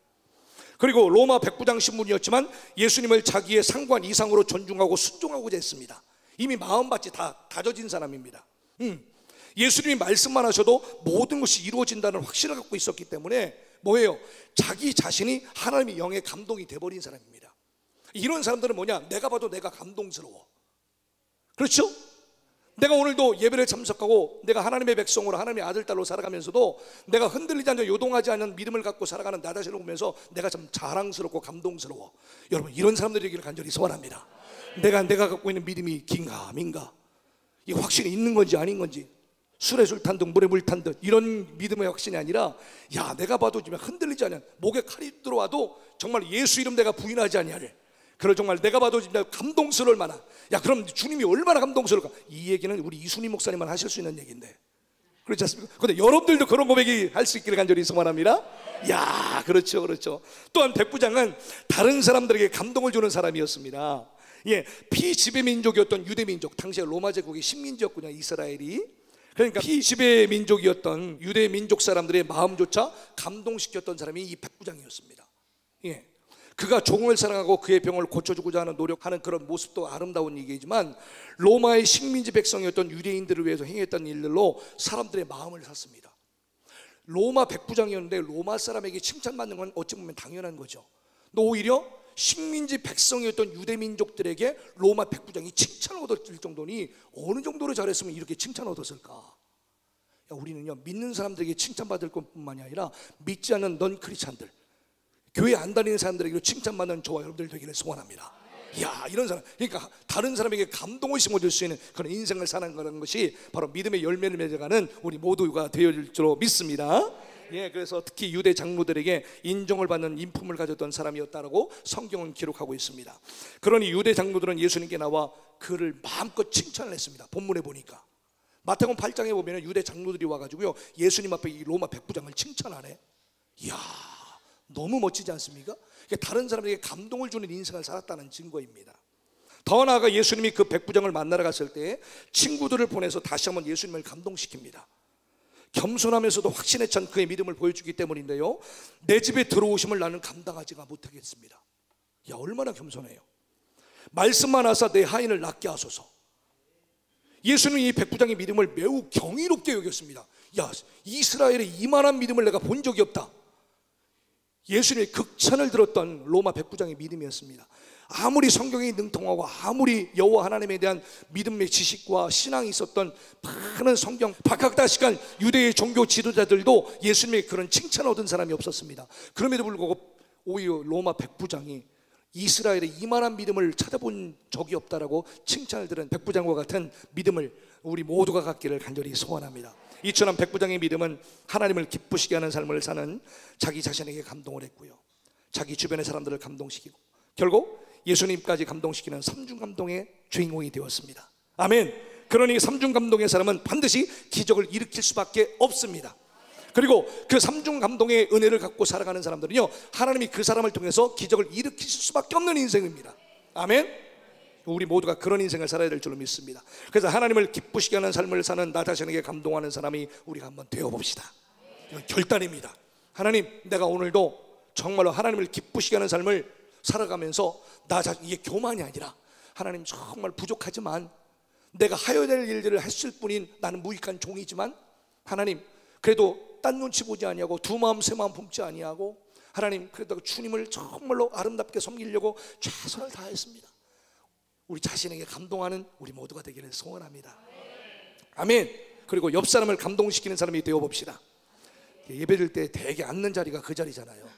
그리고 로마 백부장 신분이었지만 예수님을 자기의 상관 이상으로 존중하고 순종하고자 했습니다. 이미 마음밭이 다 다져진 사람입니다. 예수님이 말씀만 하셔도 모든 것이 이루어진다는 확신을 갖고 있었기 때문에 뭐예요? 자기 자신이 하나님의 영의 감동이 돼버린 사람입니다. 이런 사람들은 뭐냐? 내가 봐도 내가 감동스러워. 그렇죠? 내가 오늘도 예배를 참석하고 내가 하나님의 백성으로 하나님의 아들 딸로 살아가면서도 내가 흔들리지 않는 요동하지 않는 믿음을 갖고 살아가는 나 자신을 보면서 내가 참 자랑스럽고 감동스러워. 여러분 이런 사람들이기를 간절히 소원합니다. 내가 갖고 있는 믿음이 긴가 민가, 이 확신이 있는 건지 아닌 건지, 술에 술 탄 듯 물에 물 탄 듯 이런 믿음의 확신이 아니라, 야 내가 봐도 지금 흔들리지 않는, 목에 칼이 들어와도 정말 예수 이름 내가 부인하지 아니하리, 그걸 정말 내가 봐도 진짜 감동스러울 만한, 야 그럼 주님이 얼마나 감동스러울까. 이 얘기는 우리 이순희 목사님만 하실 수 있는 얘기인데, 그렇지 않습니까? 근데 여러분들도 그런 고백이 할 수 있기를 간절히 소원합니다. 야 그렇죠. 또한 백부장은 다른 사람들에게 감동을 주는 사람이었습니다. 예, 피지배 민족이었던 유대 민족, 당시에 로마 제국의 식민지였군요, 이스라엘이. 그러니까 피지배 민족이었던 유대 민족 사람들의 마음조차 감동시켰던 사람이 이 백부장이었습니다. 예, 그가 종을 사랑하고 그의 병을 고쳐주고자 하는 노력하는 그런 모습도 아름다운 얘기지만, 로마의 식민지 백성이었던 유대인들을 위해서 행했던 일들로 사람들의 마음을 샀습니다. 로마 백부장이었는데 로마 사람에게 칭찬받는 건 어찌 보면 당연한 거죠. 또 오히려 식민지 백성이었던 유대 민족들에게 로마 백부장이 칭찬을 얻었을 정도니 어느 정도로 잘했으면 이렇게 칭찬을 얻었을까. 야, 우리는요 믿는 사람들에게 칭찬받을 것뿐만이 아니라 믿지 않는 넌 크리스찬들, 교회 안 다니는 사람들에게 칭찬받는 저와 여러분들 되기를 소원합니다. 이야 이런 사람, 그러니까 다른 사람에게 감동을 심어줄 수 있는 그런 인생을 사는 거라는 것이 바로 믿음의 열매를 맺어가는 우리 모두가 되어질 줄로 믿습니다. 예, 그래서 특히 유대 장로들에게 인정을 받는 인품을 가졌던 사람이었다라고 성경은 기록하고 있습니다. 그러니 유대 장로들은 예수님께 나와 그를 마음껏 칭찬을 했습니다. 본문에 보니까 마태복음 8장에 보면 유대 장로들이 와가지고요 예수님 앞에 이 로마 백부장을 칭찬하네. 이야 너무 멋지지 않습니까? 다른 사람에게 감동을 주는 인생을 살았다는 증거입니다. 더 나아가 예수님이 그 백부장을 만나러 갔을 때 친구들을 보내서 다시 한번 예수님을 감동시킵니다. 겸손하면서도 확신에 찬 그의 믿음을 보여주기 때문인데요, 내 집에 들어오심을 나는 감당하지가 못하겠습니다. 야 얼마나 겸손해요. 말씀만 하사 내 하인을 낫게 하소서. 예수는 이 백부장의 믿음을 매우 경이롭게 여겼습니다. 야, 이스라엘에 이만한 믿음을 내가 본 적이 없다. 예수님의 극찬을 들었던 로마 백부장의 믿음이었습니다. 아무리 성경이 능통하고 아무리 여호와 하나님에 대한 믿음의 지식과 신앙이 있었던 많은 성경 박학다식한 유대의 종교 지도자들도 예수님의 그런 칭찬을 얻은 사람이 없었습니다. 그럼에도 불구하고 오히려 로마 백부장이 이스라엘의 이만한 믿음을 찾아본 적이 없다라고 칭찬을 들은 백부장과 같은 믿음을 우리 모두가 갖기를 간절히 소원합니다. 이처럼 백부장의 믿음은 하나님을 기쁘시게 하는 삶을 사는 자기 자신에게 감동을 했고요, 자기 주변의 사람들을 감동시키고 결국 예수님까지 감동시키는 삼중 감동의 주인공이 되었습니다. 아멘. 그러니 삼중 감동의 사람은 반드시 기적을 일으킬 수밖에 없습니다. 그리고 그 삼중 감동의 은혜를 갖고 살아가는 사람들은요, 하나님이 그 사람을 통해서 기적을 일으킬 수밖에 없는 인생입니다. 아멘. 우리 모두가 그런 인생을 살아야 될 줄로 믿습니다. 그래서 하나님을 기쁘시게 하는 삶을 사는 나 자신에게 감동하는 사람이 우리가 한번 되어봅시다. 이건 결단입니다. 하나님, 내가 오늘도 정말로 하나님을 기쁘시게 하는 삶을 살아가면서 나 자신, 이게 교만이 아니라 하나님 정말 부족하지만 내가 하여야 될 일들을 했을 뿐인 나는 무익한 종이지만 하나님 그래도 딴 눈치 보지 아니하고 두 마음 세 마음 품지 아니하고 하나님 그래도 주님을 정말로 아름답게 섬기려고 최선을 다했습니다. 우리 자신에게 감동하는 우리 모두가 되기를 소원합니다. 아멘. 그리고 옆 사람을 감동시키는 사람이 되어봅시다. 예배드릴 때 대개 앉는 자리가 그 자리잖아요.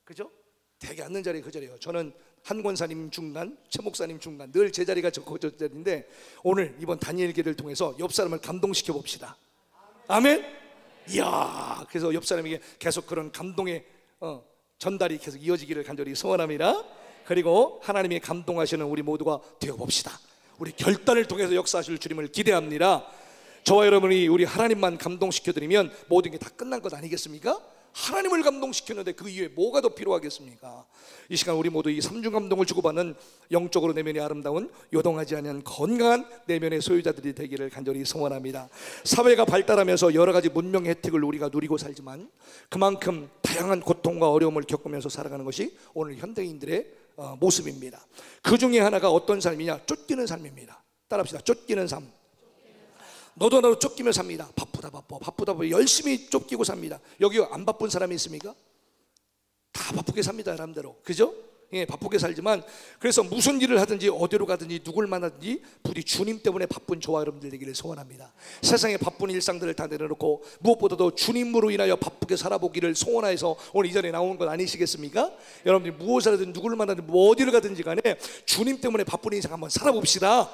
그죠? 대개 앉는 자리가 그 자리예요. 저는 한 권사님 중간, 최 목사님 중간, 늘 제 자리가 저 자리인데 오늘 이번 다니엘기를 통해서 옆 사람을 감동시켜 봅시다. 아멘. 이야, 그래서 옆 사람에게 계속 그런 감동의 전달이 계속 이어지기를 간절히 소원합니다. 그리고 하나님이 감동하시는 우리 모두가 되어봅시다. 우리 결단을 통해서 역사하실 주님을 기대합니다. 저와 여러분이 우리 하나님만 감동시켜드리면 모든 게 다 끝난 것 아니겠습니까? 하나님을 감동시켰는데 그 이후에 뭐가 더 필요하겠습니까? 이 시간 우리 모두 이 삼중 감동을 주고받는 영적으로 내면이 아름다운 요동하지 않은 건강한 내면의 소유자들이 되기를 간절히 소원합니다. 사회가 발달하면서 여러 가지 문명 혜택을 우리가 누리고 살지만 그만큼 다양한 고통과 어려움을 겪으면서 살아가는 것이 오늘 현대인들의 모습입니다. 그 중에 하나가 어떤 삶이냐? 쫓기는 삶입니다. 따라합시다. 쫓기는 삶. 너도 나도 쫓기며 삽니다. 바쁘다 열심히 쫓기고 삽니다. 여기 안 바쁜 사람이 있습니까? 다 바쁘게 삽니다. 나름대로. 그죠? 예, 바쁘게 살지만 그래서 무슨 일을 하든지 어디로 가든지 누굴 만나든지 부디 주님 때문에 바쁜 저와 여러분들 되기를 소원합니다. 세상의 바쁜 일상들을 다 내려놓고 무엇보다도 주님으로 인하여 바쁘게 살아보기를 소원하여서 오늘 이 자리에 나온 것 아니시겠습니까? 여러분들이 무엇을 하든 누구를 만나든 어디를 가든지 간에 주님 때문에 바쁜 인생 한번 살아봅시다.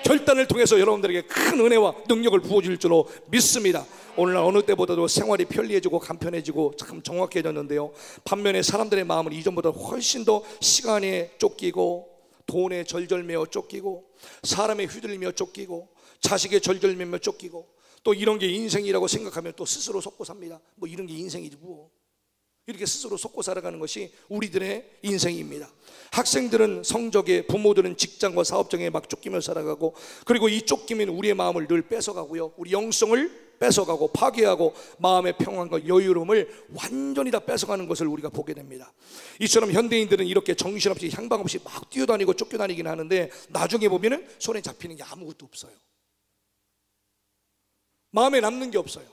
결단을 통해서 여러분들에게 큰 은혜와 능력을 부어줄 줄로 믿습니다. 오늘날 어느 때보다도 생활이 편리해지고 간편해지고 참 정확해졌는데요, 반면에 사람들의 마음은 이전보다 훨씬 더 시간에 쫓기고 돈에 절절매어 쫓기고 사람에 휘둘리며 쫓기고 자식에 절절매며 쫓기고 또 이런 게 인생이라고 생각하면 또 스스로 속고 삽니다. 뭐 이런 게 인생이지 뭐. 이렇게 스스로 속고 살아가는 것이 우리들의 인생입니다. 학생들은 성적에, 부모들은 직장과 사업장에 막 쫓기며 살아가고 그리고 이 쫓김은 우리의 마음을 늘 뺏어가고요, 우리 영성을 뺏어가고 파괴하고 마음의 평안과 여유로움을 완전히 다 뺏어가는 것을 우리가 보게 됩니다. 이처럼 현대인들은 이렇게 정신없이 향방 없이 막 뛰어다니고 쫓겨다니긴 하는데 나중에 보면은 손에 잡히는 게 아무것도 없어요. 마음에 남는 게 없어요.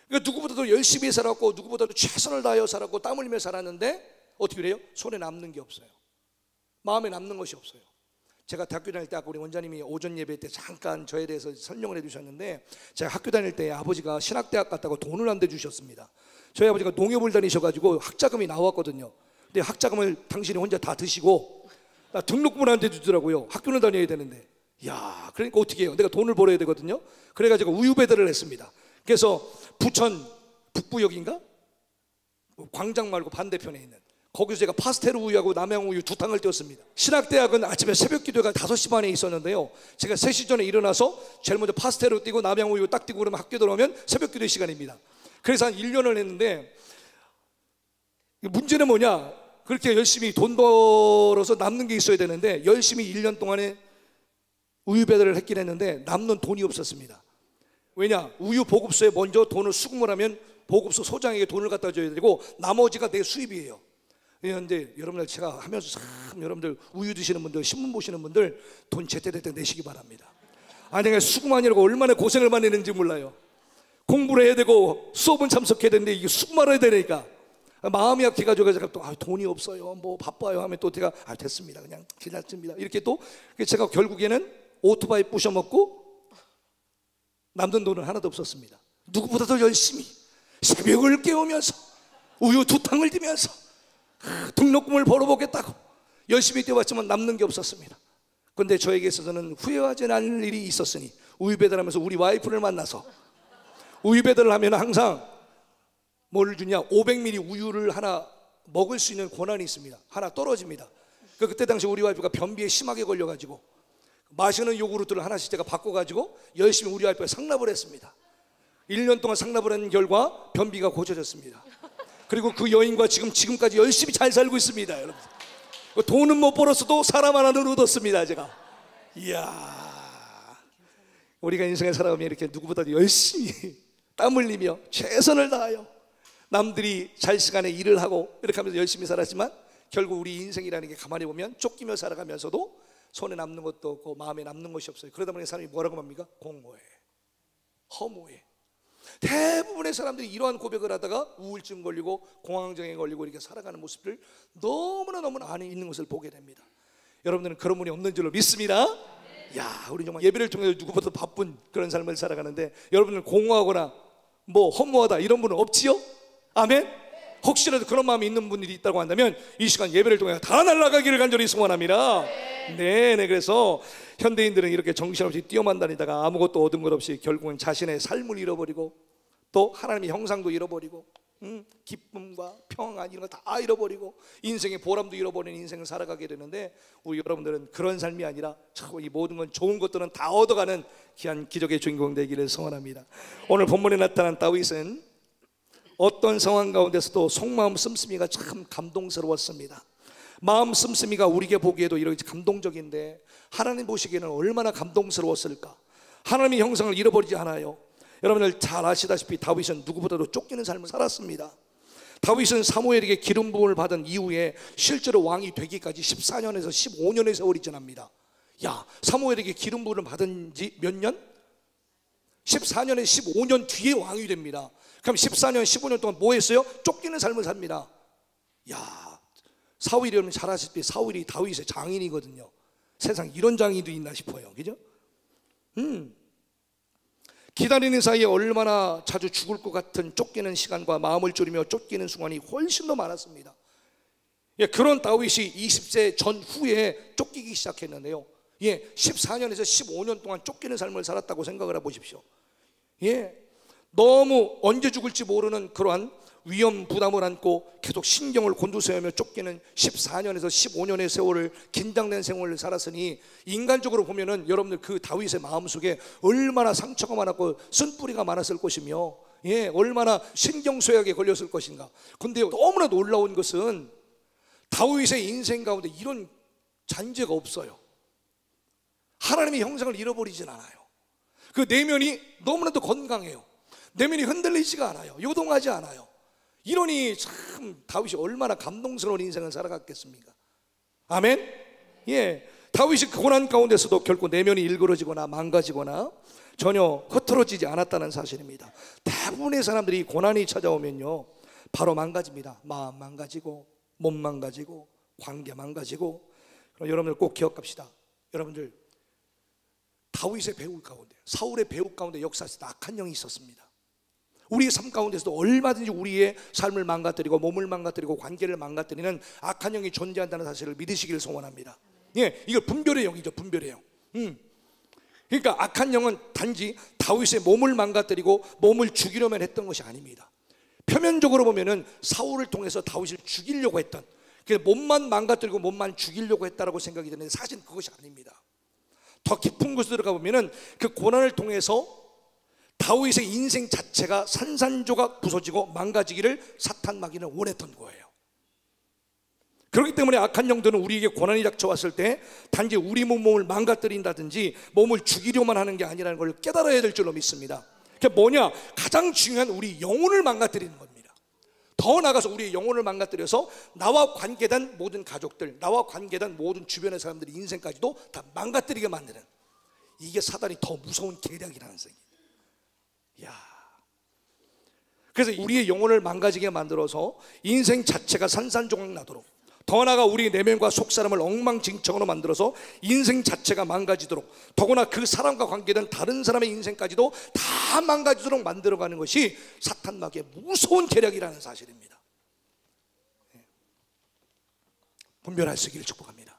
그러니까 누구보다도 열심히 살았고 누구보다도 최선을 다하여 살았고 땀 흘리며 살았는데 어떻게 그래요? 손에 남는 게 없어요. 마음에 남는 것이 없어요. 제가 대학교 다닐 때 아까 우리 원장님이 오전 예배 때 잠깐 저에 대해서 설명을 해주셨는데 제가 학교 다닐 때 아버지가 신학대학 갔다고 돈을 안 대주셨습니다. 저희 아버지가 농협을 다니셔가지고 학자금이 나왔거든요. 근데 학자금을 당신이 혼자 다 드시고 등록금을 안 대주더라고요. 학교를 다녀야 되는데. 야, 그러니까 어떻게 해요? 내가 돈을 벌어야 되거든요. 그래가지고 우유 배달을 했습니다. 그래서 부천 북부역인가? 광장 말고 반대편에 있는 거기서 제가 파스텔 우유하고 남양 우유 2탕을 띄웠습니다. 신학대학은 아침에 새벽 기도가 5시 반에 있었는데요, 제가 3시 전에 일어나서 제일 먼저 파스텔을 띄고 남양 우유 딱 띄고 그러면 학교 들어오면 새벽 기도 시간입니다. 그래서 한 1년을 했는데 문제는 뭐냐, 그렇게 열심히 돈 벌어서 남는 게 있어야 되는데 열심히 1년 동안에 우유 배달을 했긴 했는데 남는 돈이 없었습니다. 왜냐, 우유 보급소에 먼저 돈을 수금을 하면 보급소 소장에게 돈을 갖다 줘야 되고 나머지가 내 수입이에요. 그런데 여러분들 제가 하면서 참 여러분들 우유 드시는 분들, 신문 보시는 분들 돈 제때제때 내시기 바랍니다. 아니 내가 수고만이라고 얼마나 고생을 많이 했는지 몰라요. 공부를 해야 되고 수업은 참석해야 되는데 이게 수고만 해야 되니까 마음이 약해가지고 제가 또 돈이 없어요, 뭐 바빠요 하면 또 제가 됐습니다, 그냥 괜찮습니다 이렇게 또 제가 결국에는 오토바이 부셔먹고 남는 돈은 하나도 없었습니다. 누구보다도 열심히 새벽을 깨우면서 우유 2탕을 드면서 등록금을 벌어보겠다고 열심히 뛰어왔지만 남는 게 없었습니다. 그런데 저에게 있어서는 후회하지 않을 일이 있었으니 우유 배달하면서 우리 와이프를 만나서 우유 배달을 하면 항상 뭘 주냐, 500ml 우유를 하나 먹을 수 있는 권한이 있습니다. 하나 떨어집니다. 그때 당시 우리 와이프가 변비에 심하게 걸려가지고 마시는 요구르트를 하나씩 제가 바꿔가지고 열심히 우리 와이프가 상납을 했습니다. 1년 동안 상납을 한 결과 변비가 고쳐졌습니다. 그리고 그 여인과 지금까지 열심히 잘 살고 있습니다. 여러분, 돈은 못 벌었어도 사람 하나는 얻었습니다. 제가 이야, 우리가 인생에 살아가면 이렇게 누구보다도 열심히 땀 흘리며 최선을 다하여 남들이 잘 시간에 일을 하고 이렇게 하면서 열심히 살았지만 결국 우리 인생이라는 게 가만히 보면 쫓기며 살아가면서도 손에 남는 것도 없고 마음에 남는 것이 없어요. 그러다 보니 사람이 뭐라고 합니까? 공허해, 허무해. 대부분의 사람들이 이러한 고백을 하다가 우울증 걸리고 공황장애 걸리고 이렇게 살아가는 모습들 너무나 안에 있는 것을 보게 됩니다. 여러분들은 그런 분이 없는 줄로 믿습니다. 야, 우리 정말 예배를 통해서 누구보다 바쁜 그런 삶을 살아가는데 여러분들 공허하거나 뭐 허무하다 이런 분은 없지요? 아멘? 혹시라도 그런 마음이 있는 분들이 있다고 한다면 이 시간 예배를 통해 다 날아가기를 간절히 소원합니다. 네네. 그래서 현대인들은 이렇게 정신없이 뛰어만 다니다가 아무것도 얻은 것 없이 결국은 자신의 삶을 잃어버리고 또 하나님의 형상도 잃어버리고 기쁨과 평안 이런 거 다 잃어버리고 인생의 보람도 잃어버리는 인생을 살아가게 되는데 우리 여러분들은 그런 삶이 아니라 이 모든 건 좋은 것들은 다 얻어가는 귀한 기적의 주인공 되기를 소원합니다. 오늘 본문에 나타난 다윗은 어떤 상황 가운데서도 속마음 씀씀이가 참 감동스러웠습니다. 마음 씀씀이가 우리에게 보기에도 이렇게 감동적인데 하나님 보시기에는 얼마나 감동스러웠을까. 하나님의 형상을 잃어버리지 않아요. 여러분들 잘 아시다시피 다윗은 누구보다도 쫓기는 삶을 살았습니다. 다윗은 사무엘에게 기름 부음을 받은 이후에 실제로 왕이 되기까지 14년에서 15년의 세월이 지납니다. 야, 사무엘에게 기름 부음을 받은 지 몇 년? 14년에 15년 뒤에 왕이 됩니다. 그럼 14년 15년 동안 뭐 했어요? 쫓기는 삶을 삽니다. 야, 사울이 여러분 잘 아시다시피 사울이 다윗의 장인이거든요. 세상 이런 장인도 있나 싶어요. 그죠? 기다리는 사이에 얼마나 자주 죽을 것 같은 쫓기는 시간과 마음을 졸이며 쫓기는 순간이 훨씬 더 많았습니다. 예, 그런 다윗이 20세 전후에 쫓기기 시작했는데요. 예, 14년에서 15년 동안 쫓기는 삶을 살았다고 생각을 해보십시오. 예, 너무 언제 죽을지 모르는 그러한 위험 부담을 안고 계속 신경을 곤두세우며 쫓기는 14년에서 15년의 세월을 긴장된 생활을 살았으니 인간적으로 보면은 여러분들 그 다윗의 마음속에 얼마나 상처가 많았고 쓴뿌리가 많았을 것이며 예, 얼마나 신경쇠약에 걸렸을 것인가. 근데 너무나 놀라운 것은 다윗의 인생 가운데 이런 잔재가 없어요. 하나님의 형상을 잃어버리진 않아요. 그 내면이 너무나도 건강해요. 내면이 흔들리지가 않아요. 요동하지 않아요. 이러니 참 다윗이 얼마나 감동스러운 인생을 살아갔겠습니까? 아멘? 예, 다윗이 고난 가운데서도 결코 내면이 일그러지거나 망가지거나 전혀 흐트러지지 않았다는 사실입니다. 대부분의 사람들이 고난이 찾아오면요 바로 망가집니다. 마음 망가지고 몸 망가지고 관계 망가지고. 그럼 여러분들 꼭 기억합시다. 여러분들 다윗의 배후 가운데 사울의 배후 가운데 역사에서 악한 영이 있었습니다. 우리의 삶 가운데서도 얼마든지 우리의 삶을 망가뜨리고 몸을 망가뜨리고 관계를 망가뜨리는 악한 영이 존재한다는 사실을 믿으시기를 소원합니다. 예, 이거 분별의 영이죠. 분별의 영. 그러니까 악한 영은 단지 다윗의 몸을 망가뜨리고 몸을 죽이려면 했던 것이 아닙니다. 표면적으로 보면은 사울을 통해서 다윗을 죽이려고 했던, 몸만 망가뜨리고 몸만 죽이려고 했다라고 생각이 드는데 사실 그것이 아닙니다. 더 깊은 곳으로 들어가 보면은 그 고난을 통해서 다윗의 인생 자체가 산산조각 부서지고 망가지기를 사탄 마귀는 원했던 거예요. 그렇기 때문에 악한 영들은 우리에게 고난이 닥쳐왔을 때 단지 우리 몸을 망가뜨린다든지 몸을 죽이려만 하는 게 아니라는 걸 깨달아야 될 줄로 믿습니다. 그게 뭐냐? 가장 중요한 우리 영혼을 망가뜨리는 겁니다. 더 나아가서 우리의 영혼을 망가뜨려서 나와 관계된 모든 가족들, 나와 관계된 모든 주변의 사람들의 인생까지도 다 망가뜨리게 만드는, 이게 사단이 더 무서운 계략이라는 생각이에요. 그래서 우리의 영혼을 망가지게 만들어서 인생 자체가 산산조각 나도록, 더 나아가 우리 내면과 속사람을 엉망진창으로 만들어서 인생 자체가 망가지도록, 더구나 그 사람과 관계된 다른 사람의 인생까지도 다 망가지도록 만들어가는 것이 사탄 마귀의 무서운 계략이라는 사실입니다. 분별할 수 있기를 축복합니다.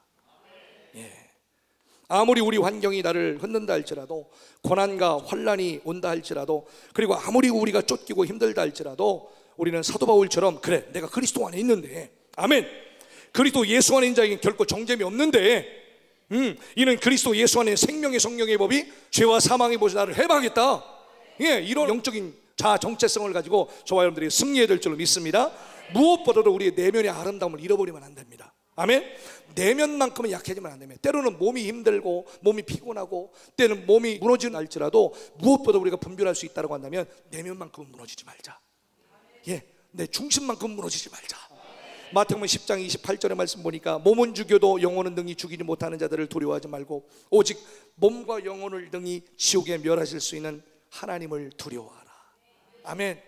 아무리 우리 환경이 나를 흔든다 할지라도, 고난과 환난이 온다 할지라도, 그리고 아무리 우리가 쫓기고 힘들다 할지라도, 우리는 사도 바울처럼, 그래 내가 그리스도 안에 있는데, 아멘, 그리스도 예수 안에 있는 자에게는 결코 정죄이 없는데, 이는 그리스도 예수 안에 생명의 성령의 법이 죄와 사망의 법에서 나를 해방하겠다. 이런 영적인 자아 정체성을 가지고 저와 여러분들이 승리해야 될 줄로 믿습니다. 무엇보다도 우리의 내면의 아름다움을 잃어버리면 안 됩니다. 아멘. 내면만큼은 약해지면 안 됩니다. 때로는 몸이 힘들고 몸이 피곤하고 때는 몸이 무너지는 할지라도 무엇보다 우리가 분별할 수 있다고 한다면 내면만큼은 무너지지 말자. 내 중심만큼 무너지지 말자. 마태복음 10장 28절의 말씀 보니까 몸은 죽여도 영혼은 능히 죽이지 못하는 자들을 두려워하지 말고 오직 몸과 영혼을 능히 지옥에 멸하실 수 있는 하나님을 두려워하라. 아멘.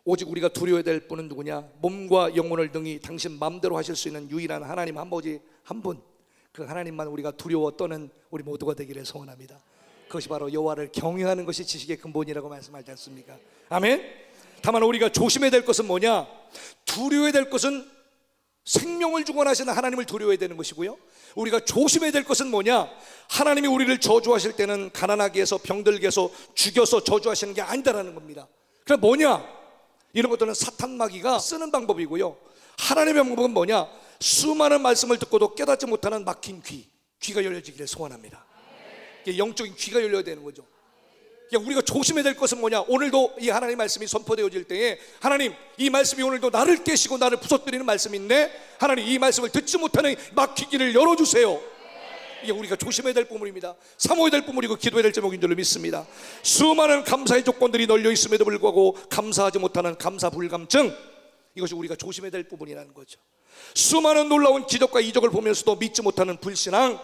오직 우리가 두려워야 될 분은 누구냐? 몸과 영혼을 능히 당신 마음대로 하실 수 있는 유일한 하나님 아버지 한 분, 그 하나님만 우리가 두려워 떠는 우리 모두가 되기를 소원합니다. 그것이 바로 여호와를 경외하는 것이 지식의 근본이라고 말씀하지 않습니까? 아멘. 다만 우리가 조심해야 될 것은 뭐냐? 두려워야 될 것은 생명을 주관하시는 하나님을 두려워해야 되는 것이고요, 우리가 조심해야 될 것은 뭐냐? 하나님이 우리를 저주하실 때는 가난하게 해서 병들게 해서 죽여서 저주하시는 게 아니다라는 겁니다. 그럼 뭐냐? 이런 것들은 사탄 마귀가 쓰는 방법이고요, 하나님의 방법은 뭐냐? 수많은 말씀을 듣고도 깨닫지 못하는 막힌 귀가 열려지기를 소원합니다. 영적인 귀가 열려야 되는 거죠. 우리가 조심해야 될 것은 뭐냐? 오늘도 이 하나님 말씀이 선포되어질 때에, 하나님 이 말씀이 오늘도 나를 깨시고 나를 부서뜨리는 말씀인데, 하나님 이 말씀을 듣지 못하는 막히기를 열어주세요. 이게 우리가 조심해야 될 부분입니다. 사모해야 될 부분이고 기도해야 될 제목인 줄로 믿습니다. 수많은 감사의 조건들이 널려 있음에도 불구하고 감사하지 못하는 감사 불감증, 이것이 우리가 조심해야 될 부분이라는 거죠. 수많은 놀라운 기적과 이적을 보면서도 믿지 못하는 불신앙,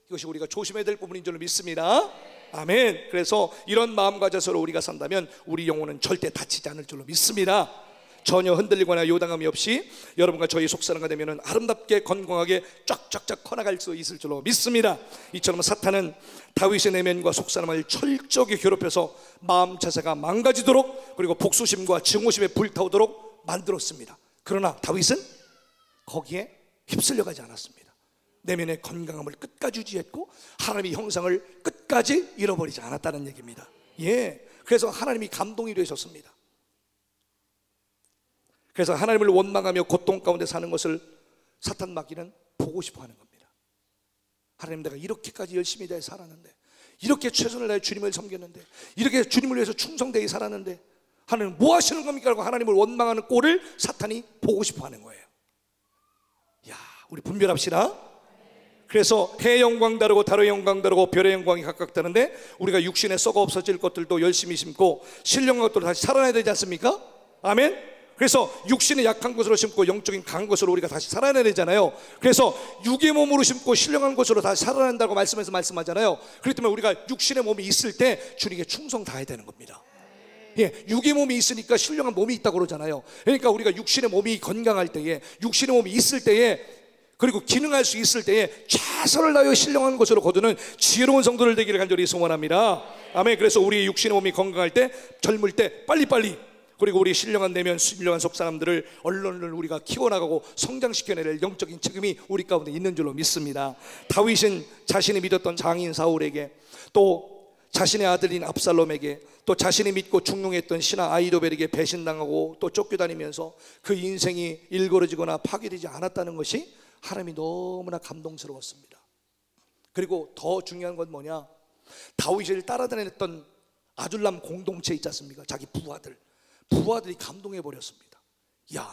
이것이 우리가 조심해야 될 부분인 줄로 믿습니다. 아멘. 그래서 이런 마음가짐으로 우리가 산다면 우리 영혼은 절대 다치지 않을 줄로 믿습니다. 전혀 흔들리거나 요당함이 없이 여러분과 저희 속사람과 되면 아름답게 건강하게 쫙쫙쫙 커나갈 수 있을 줄로 믿습니다. 이처럼 사탄은 다윗의 내면과 속사람을 철저하게 괴롭혀서 마음 자세가 망가지도록, 그리고 복수심과 증오심에 불타오도록 만들었습니다. 그러나 다윗은 거기에 휩쓸려가지 않았습니다. 내면의 건강함을 끝까지 유지했고 하나님의 형상을 끝까지 잃어버리지 않았다는 얘기입니다. 그래서 하나님이 감동이 되셨습니다. 그래서 하나님을 원망하며 고통 가운데 사는 것을 사탄 마귀는 보고 싶어 하는 겁니다. 하나님, 내가 이렇게까지 열심히 다해 살았는데, 이렇게 최선을 다해 주님을 섬겼는데, 이렇게 주님을 위해서 충성되게 살았는데 하나님 뭐 하시는 겁니까? 라고 하나님을 원망하는 꼴을 사탄이 보고 싶어 하는 거예요. 우리 분별합시다. 그래서 해의 영광 다르고 달의 영광 다르고 별의 영광이 각각 다른데, 우리가 육신에 썩어 없어질 것들도 열심히 심고 신령한 것들도 다시 살아나야 되지 않습니까? 아멘. 그래서 육신의 약한 것으로 심고 영적인 강한 것으로 우리가 다시 살아나야 되잖아요. 그래서 육의 몸으로 심고 신령한 것으로 다시 살아난다고 말씀해서 말씀하잖아요. 그렇기 때문에 우리가 육신의 몸이 있을 때 주님께 충성 다해야 되는 겁니다. 육의 몸이 있으니까 신령한 몸이 있다고 그러잖아요. 그러니까 우리가 육신의 몸이 건강할 때에, 육신의 몸이 있을 때에, 그리고 기능할 수 있을 때에 최선을 다하여 신령한 것으로 거두는 지혜로운 성도들 되기를 간절히 소원합니다. 아멘. 그래서 우리 육신의 몸이 건강할 때, 젊을 때 빨리빨리, 그리고 우리 신령한 내면, 신령한 속 사람들을 얼른 우리가 키워나가고 성장시켜낼 영적인 책임이 우리 가운데 있는 줄로 믿습니다. 다윗은 자신이 믿었던 장인 사울에게, 또 자신의 아들인 압살롬에게, 또 자신이 믿고 중용했던 신하 아히도벨에게 배신당하고 또 쫓겨다니면서 그 인생이 일그러지거나 파괴되지 않았다는 것이 하나님이 너무나 감동스러웠습니다. 그리고 더 중요한 건 뭐냐? 다윗을 따라다녔던 아둘람 공동체 있지 않습니까? 자기 부하들이 감동해 버렸습니다.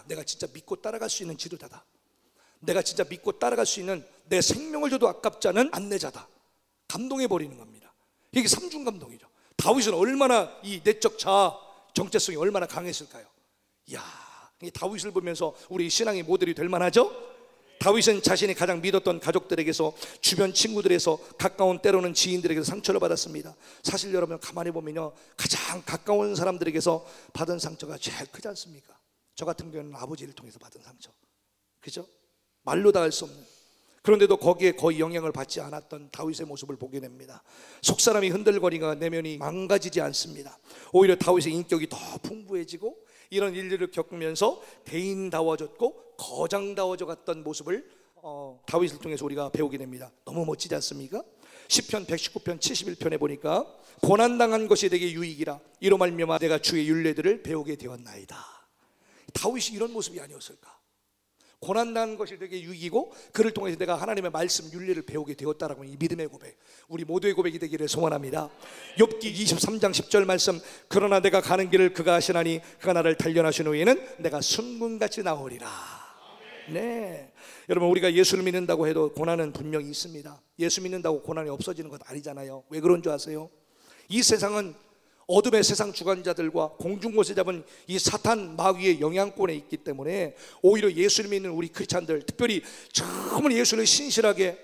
내가 진짜 믿고 따라갈 수 있는 지도자다. 내가 진짜 믿고 따라갈 수 있는, 내 생명을 줘도 아깝지 않은 안내자다. 감동해 버리는 겁니다. 이게 삼중 감동이죠. 다윗은 얼마나 이 내적 자아 정체성이 얼마나 강했을까요? 이 다윗을 보면서 우리 신앙의 모델이 될 만하죠? 다윗은 자신이 가장 믿었던 가족들에게서, 주변 친구들에서, 가까운 때로는 지인들에게서 상처를 받았습니다. 사실 여러분 가만히 보면요, 가장 가까운 사람들에게서 받은 상처가 제일 크지 않습니까? 저 같은 경우는 아버지를 통해서 받은 상처, 그죠? 말로 다 할 수 없는. 그런데도 거기에 거의 영향을 받지 않았던 다윗의 모습을 보게 됩니다. 속사람이 흔들거리가 내면이 망가지지 않습니다. 오히려 다윗의 인격이 더 풍부해지고, 이런 일들을 겪으면서 대인다워졌고 거장다워져 갔던 모습을 다윗을 통해서 우리가 배우게 됩니다. 너무 멋지지 않습니까? 시편 119편 71편에 보니까 고난당한 것이 내게 유익이라, 이로 말미암아 내가 주의 율례들을 배우게 되었나이다. 다윗이 이런 모습이 아니었을까? 고난당한 것이 되게 유익이고, 그를 통해서 내가 하나님의 말씀 윤리를 배우게 되었다라고, 이 믿음의 고백, 우리 모두의 고백이 되기를 소원합니다. 욥기 23장 10절 말씀, 그러나 내가 가는 길을 그가 아시나니 그가 나를 단련하신 후에는 내가 순금같이 나오리라. 네, 여러분, 우리가 예수를 믿는다고 해도 고난은 분명히 있습니다. 예수 믿는다고 고난이 없어지는 것 아니잖아요. 왜 그런 줄 아세요? 이 세상은 어둠의 세상 주관자들과 공중곳에 잡은 이 사탄 마귀의 영향권에 있기 때문에, 오히려 예수를 믿는 우리 크리스찬들, 특별히 정말 예수를 신실하게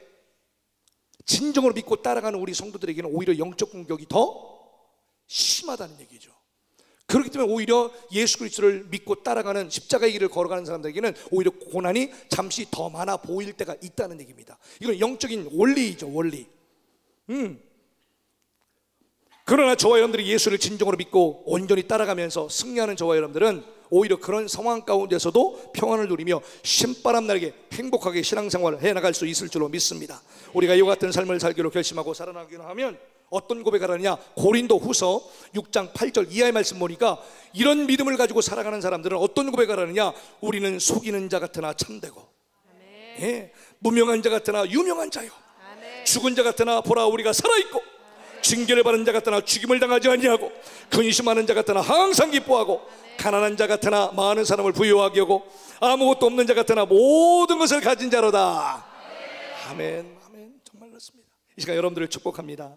진정으로 믿고 따라가는 우리 성도들에게는 오히려 영적 공격이 더 심하다는 얘기죠. 그렇기 때문에 오히려 예수 그리스도를 믿고 따라가는 십자가의 길을 걸어가는 사람들에게는 오히려 고난이 잠시 더 많아 보일 때가 있다는 얘기입니다. 이건 영적인 원리이죠, 원리. 그러나 저와 여러분들이 예수를 진정으로 믿고 온전히 따라가면서 승리하는 저와 여러분들은 오히려 그런 상황 가운데서도 평안을 누리며 신바람 나게 행복하게 신앙생활을 해나갈 수 있을 줄로 믿습니다. 우리가 이와 같은 삶을 살기로 결심하고 살아나기로 하면 어떤 고백을 하느냐? 고린도 후서 6장 8절 이하의 말씀 보니까 이런 믿음을 가지고 살아가는 사람들은 어떤 고백을 하느냐? 우리는 속이는 자 같으나 참되고, 예, 무명한 자 같으나 유명한 자요, 죽은 자 같으나 보라 우리가 살아있고, 징계를 받은 자 같으나 죽임을 당하지 아니하고, 근심하는 자 같으나 항상 기뻐하고, 가난한 자 같으나 많은 사람을 부유하게 하고, 아무것도 없는 자 같으나 모든 것을 가진 자로다. 아멘, 아멘. 정말 그렇습니다. 이 시간 여러분들을 축복합니다.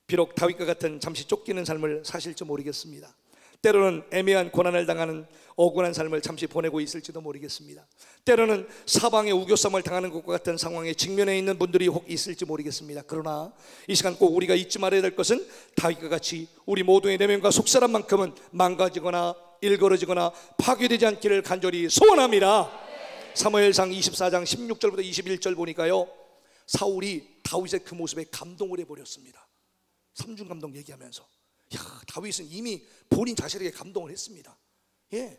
비록 다윗과 같은 잠시 쫓기는 삶을 사실지 모르겠습니다. 때로는 애매한 고난을 당하는 억울한 삶을 잠시 보내고 있을지도 모르겠습니다. 때로는 사방의 우겨쌈을 당하는 것과 같은 상황에 직면해 있는 분들이 혹 있을지 모르겠습니다. 그러나 이 시간 꼭 우리가 잊지 말아야 될 것은 다윗과 같이 우리 모두의 내면과 속사람만큼은 망가지거나 일그러지거나 파괴되지 않기를 간절히 소원합니다. 사무엘상 24장 16절부터 21절 보니까요, 사울이 다윗의 그 모습에 감동을 해버렸습니다. 삼중감동 얘기하면서, 야, 다윗은 이미 본인 자신에게 감동을 했습니다. 예.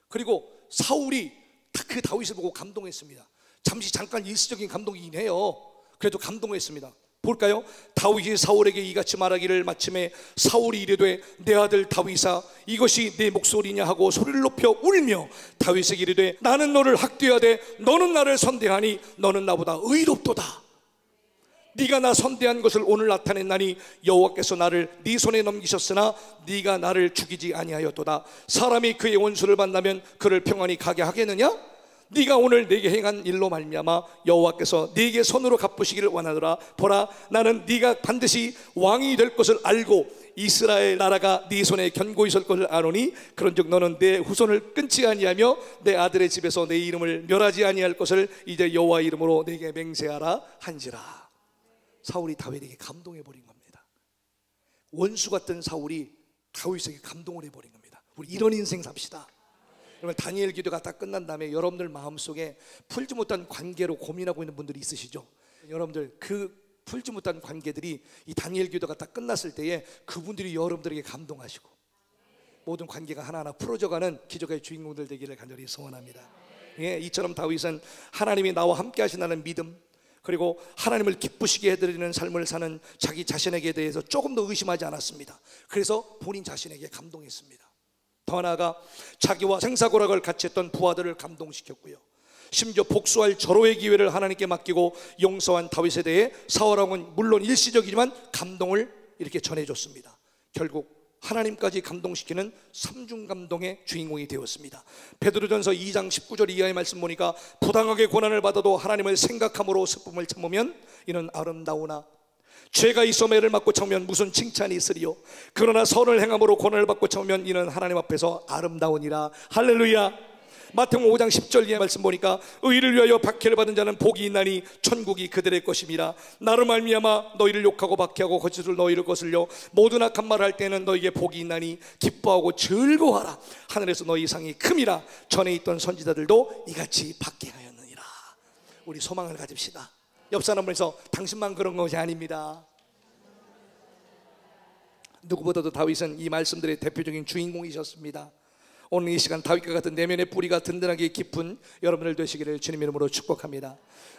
그리고 사울이 그 다윗을 보고 감동했습니다. 잠시 잠깐 일시적인 감동이긴 해요. 그래도 감동했습니다. 볼까요? 다윗이 사울에게 이같이 말하기를, 마침에 사울이 이르되 내 아들 다윗아, 이것이 내 목소리냐 하고 소리를 높여 울며 다윗에게 이르되 나는 너를 학대하되 너는 나를 선대하니 너는 나보다 의롭도다. 네가 나 선대한 것을 오늘 나타냈나니 여호와께서 나를 네 손에 넘기셨으나 네가 나를 죽이지 아니하였도다. 사람이 그의 원수를 만나면 그를 평안히 가게 하겠느냐? 네가 오늘 내게 행한 일로 말미암아 여호와께서 네게 손으로 갚으시기를 원하노라. 보라, 나는 네가 반드시 왕이 될 것을 알고 이스라엘 나라가 네 손에 견고히 설 것을 아노니, 그런즉 너는 내 후손을 끊지 아니하며 내 아들의 집에서 내 이름을 멸하지 아니할 것을 이제 여호와 이름으로 네게 맹세하라 한지라. 사울이 다윗에게 감동해버린 겁니다. 원수 같은 사울이 다윗에게 감동을 해버린 겁니다. 우리 이런 인생 삽시다. 여러분, 다니엘 기도가 다 끝난 다음에 여러분들 마음속에 풀지 못한 관계로 고민하고 있는 분들이 있으시죠? 여러분들 그 풀지 못한 관계들이 이 다니엘 기도가 다 끝났을 때에 그분들이 여러분들에게 감동하시고 모든 관계가 하나하나 풀어져가는 기적의 주인공들 되기를 간절히 소원합니다. 예, 이처럼 다윗은 하나님이 나와 함께 하신다는 믿음, 그리고 하나님을 기쁘시게 해드리는 삶을 사는 자기 자신에게 대해서 조금 더 의심하지 않았습니다. 그래서 본인 자신에게 감동했습니다. 더 나아가 자기와 생사고락을 같이 했던 부하들을 감동시켰고요, 심지어 복수할 절호의 기회를 하나님께 맡기고 용서한 다윗에 대해 사울왕은 물론 일시적이지만 감동을 이렇게 전해줬습니다. 결국 하나님까지 감동시키는 삼중감동의 주인공이 되었습니다. 베드로전서 2장 19절 이하의 말씀 보니까 부당하게 고난을 받아도 하나님을 생각함으로 슬픔을 참으면 이는 아름다우나 죄가 있어 매를 맞고 참으면 무슨 칭찬이 있으리요. 그러나 선을 행함으로 고난을 받고 참으면 이는 하나님 앞에서 아름다우니라. 할렐루야. 마태복음 5장 10절 말씀 보니까 의를 위하여 박해를 받은 자는 복이 있나니 천국이 그들의 것임이라. 나로 말미암아 너희를 욕하고 박해하고 거짓으로 너희를 거슬려 모든 악한 말을 할 때는 너희에게 복이 있나니 기뻐하고 즐거워하라. 하늘에서 너희 상이 큼이라. 전에 있던 선지자들도 이같이 박해하였느니라. 우리 소망을 가집시다. 옆 사람에서 당신만 그런 것이 아닙니다. 누구보다도 다윗은 이 말씀들의 대표적인 주인공이셨습니다. 오늘 이 시간 다윗과 같은 내면의 뿌리가 든든하게 깊은 여러분들 되시기를 주님 이름으로 축복합니다.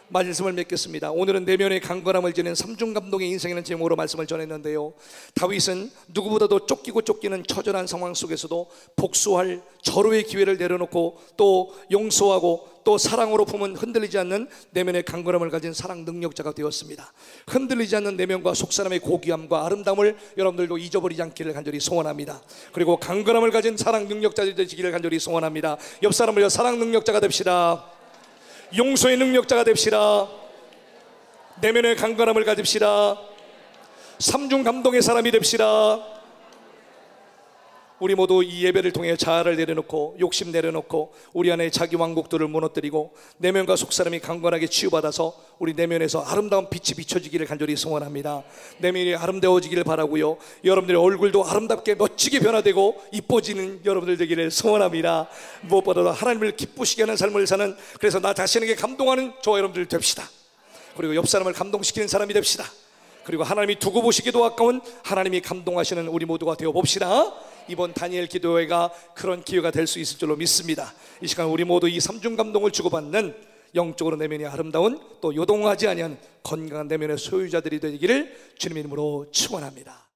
말씀을 맺겠습니다. 오늘은 내면의 강건함을 지닌 삼중 감동의 인생이라는 제목으로 말씀을 전했는데요, 다윗은 누구보다도 쫓기고 쫓기는 처절한 상황 속에서도 복수할 절호의 기회를 내려놓고 또 용서하고 또 사랑으로 품은 흔들리지 않는 내면의 강건함을 가진 사랑 능력자가 되었습니다. 흔들리지 않는 내면과 속사람의 고귀함과 아름다움을 여러분들도 잊어버리지 않기를 간절히 소원합니다. 그리고 강건함을 가진 사랑 능력자들이 되시기를 간절히 소원합니다. 옆 사람을 사랑 능력자가 됩시다. 용서의 능력자가 됩시다. 내면의 강건함을 가집시다. 삼중 감동의 사람이 됩시다. 우리 모두 이 예배를 통해 자아를 내려놓고 욕심 내려놓고 우리 안에 자기 왕국들을 무너뜨리고 내면과 속사람이 강건하게 치유받아서 우리 내면에서 아름다운 빛이 비춰지기를 간절히 소원합니다. 내면이 아름다워지기를 바라고요, 여러분들의 얼굴도 아름답게 멋지게 변화되고 이뻐지는 여러분들 되기를 소원합니다. 무엇보다도 하나님을 기쁘시게 하는 삶을 사는, 그래서 나 자신에게 감동하는 저와 여러분들 됩시다. 그리고 옆 사람을 감동시키는 사람이 됩시다. 그리고 하나님이 두고 보시기도 아까운 하나님이 감동하시는 우리 모두가 되어 봅시다. 이번 다니엘 기도회가 그런 기회가 될 수 있을 줄로 믿습니다. 이 시간 우리 모두 이 삼중 감동을 주고받는 영적으로 내면이 아름다운 또 요동하지 아니한 건강한 내면의 소유자들이 되기를 주님 이름으로 축원합니다.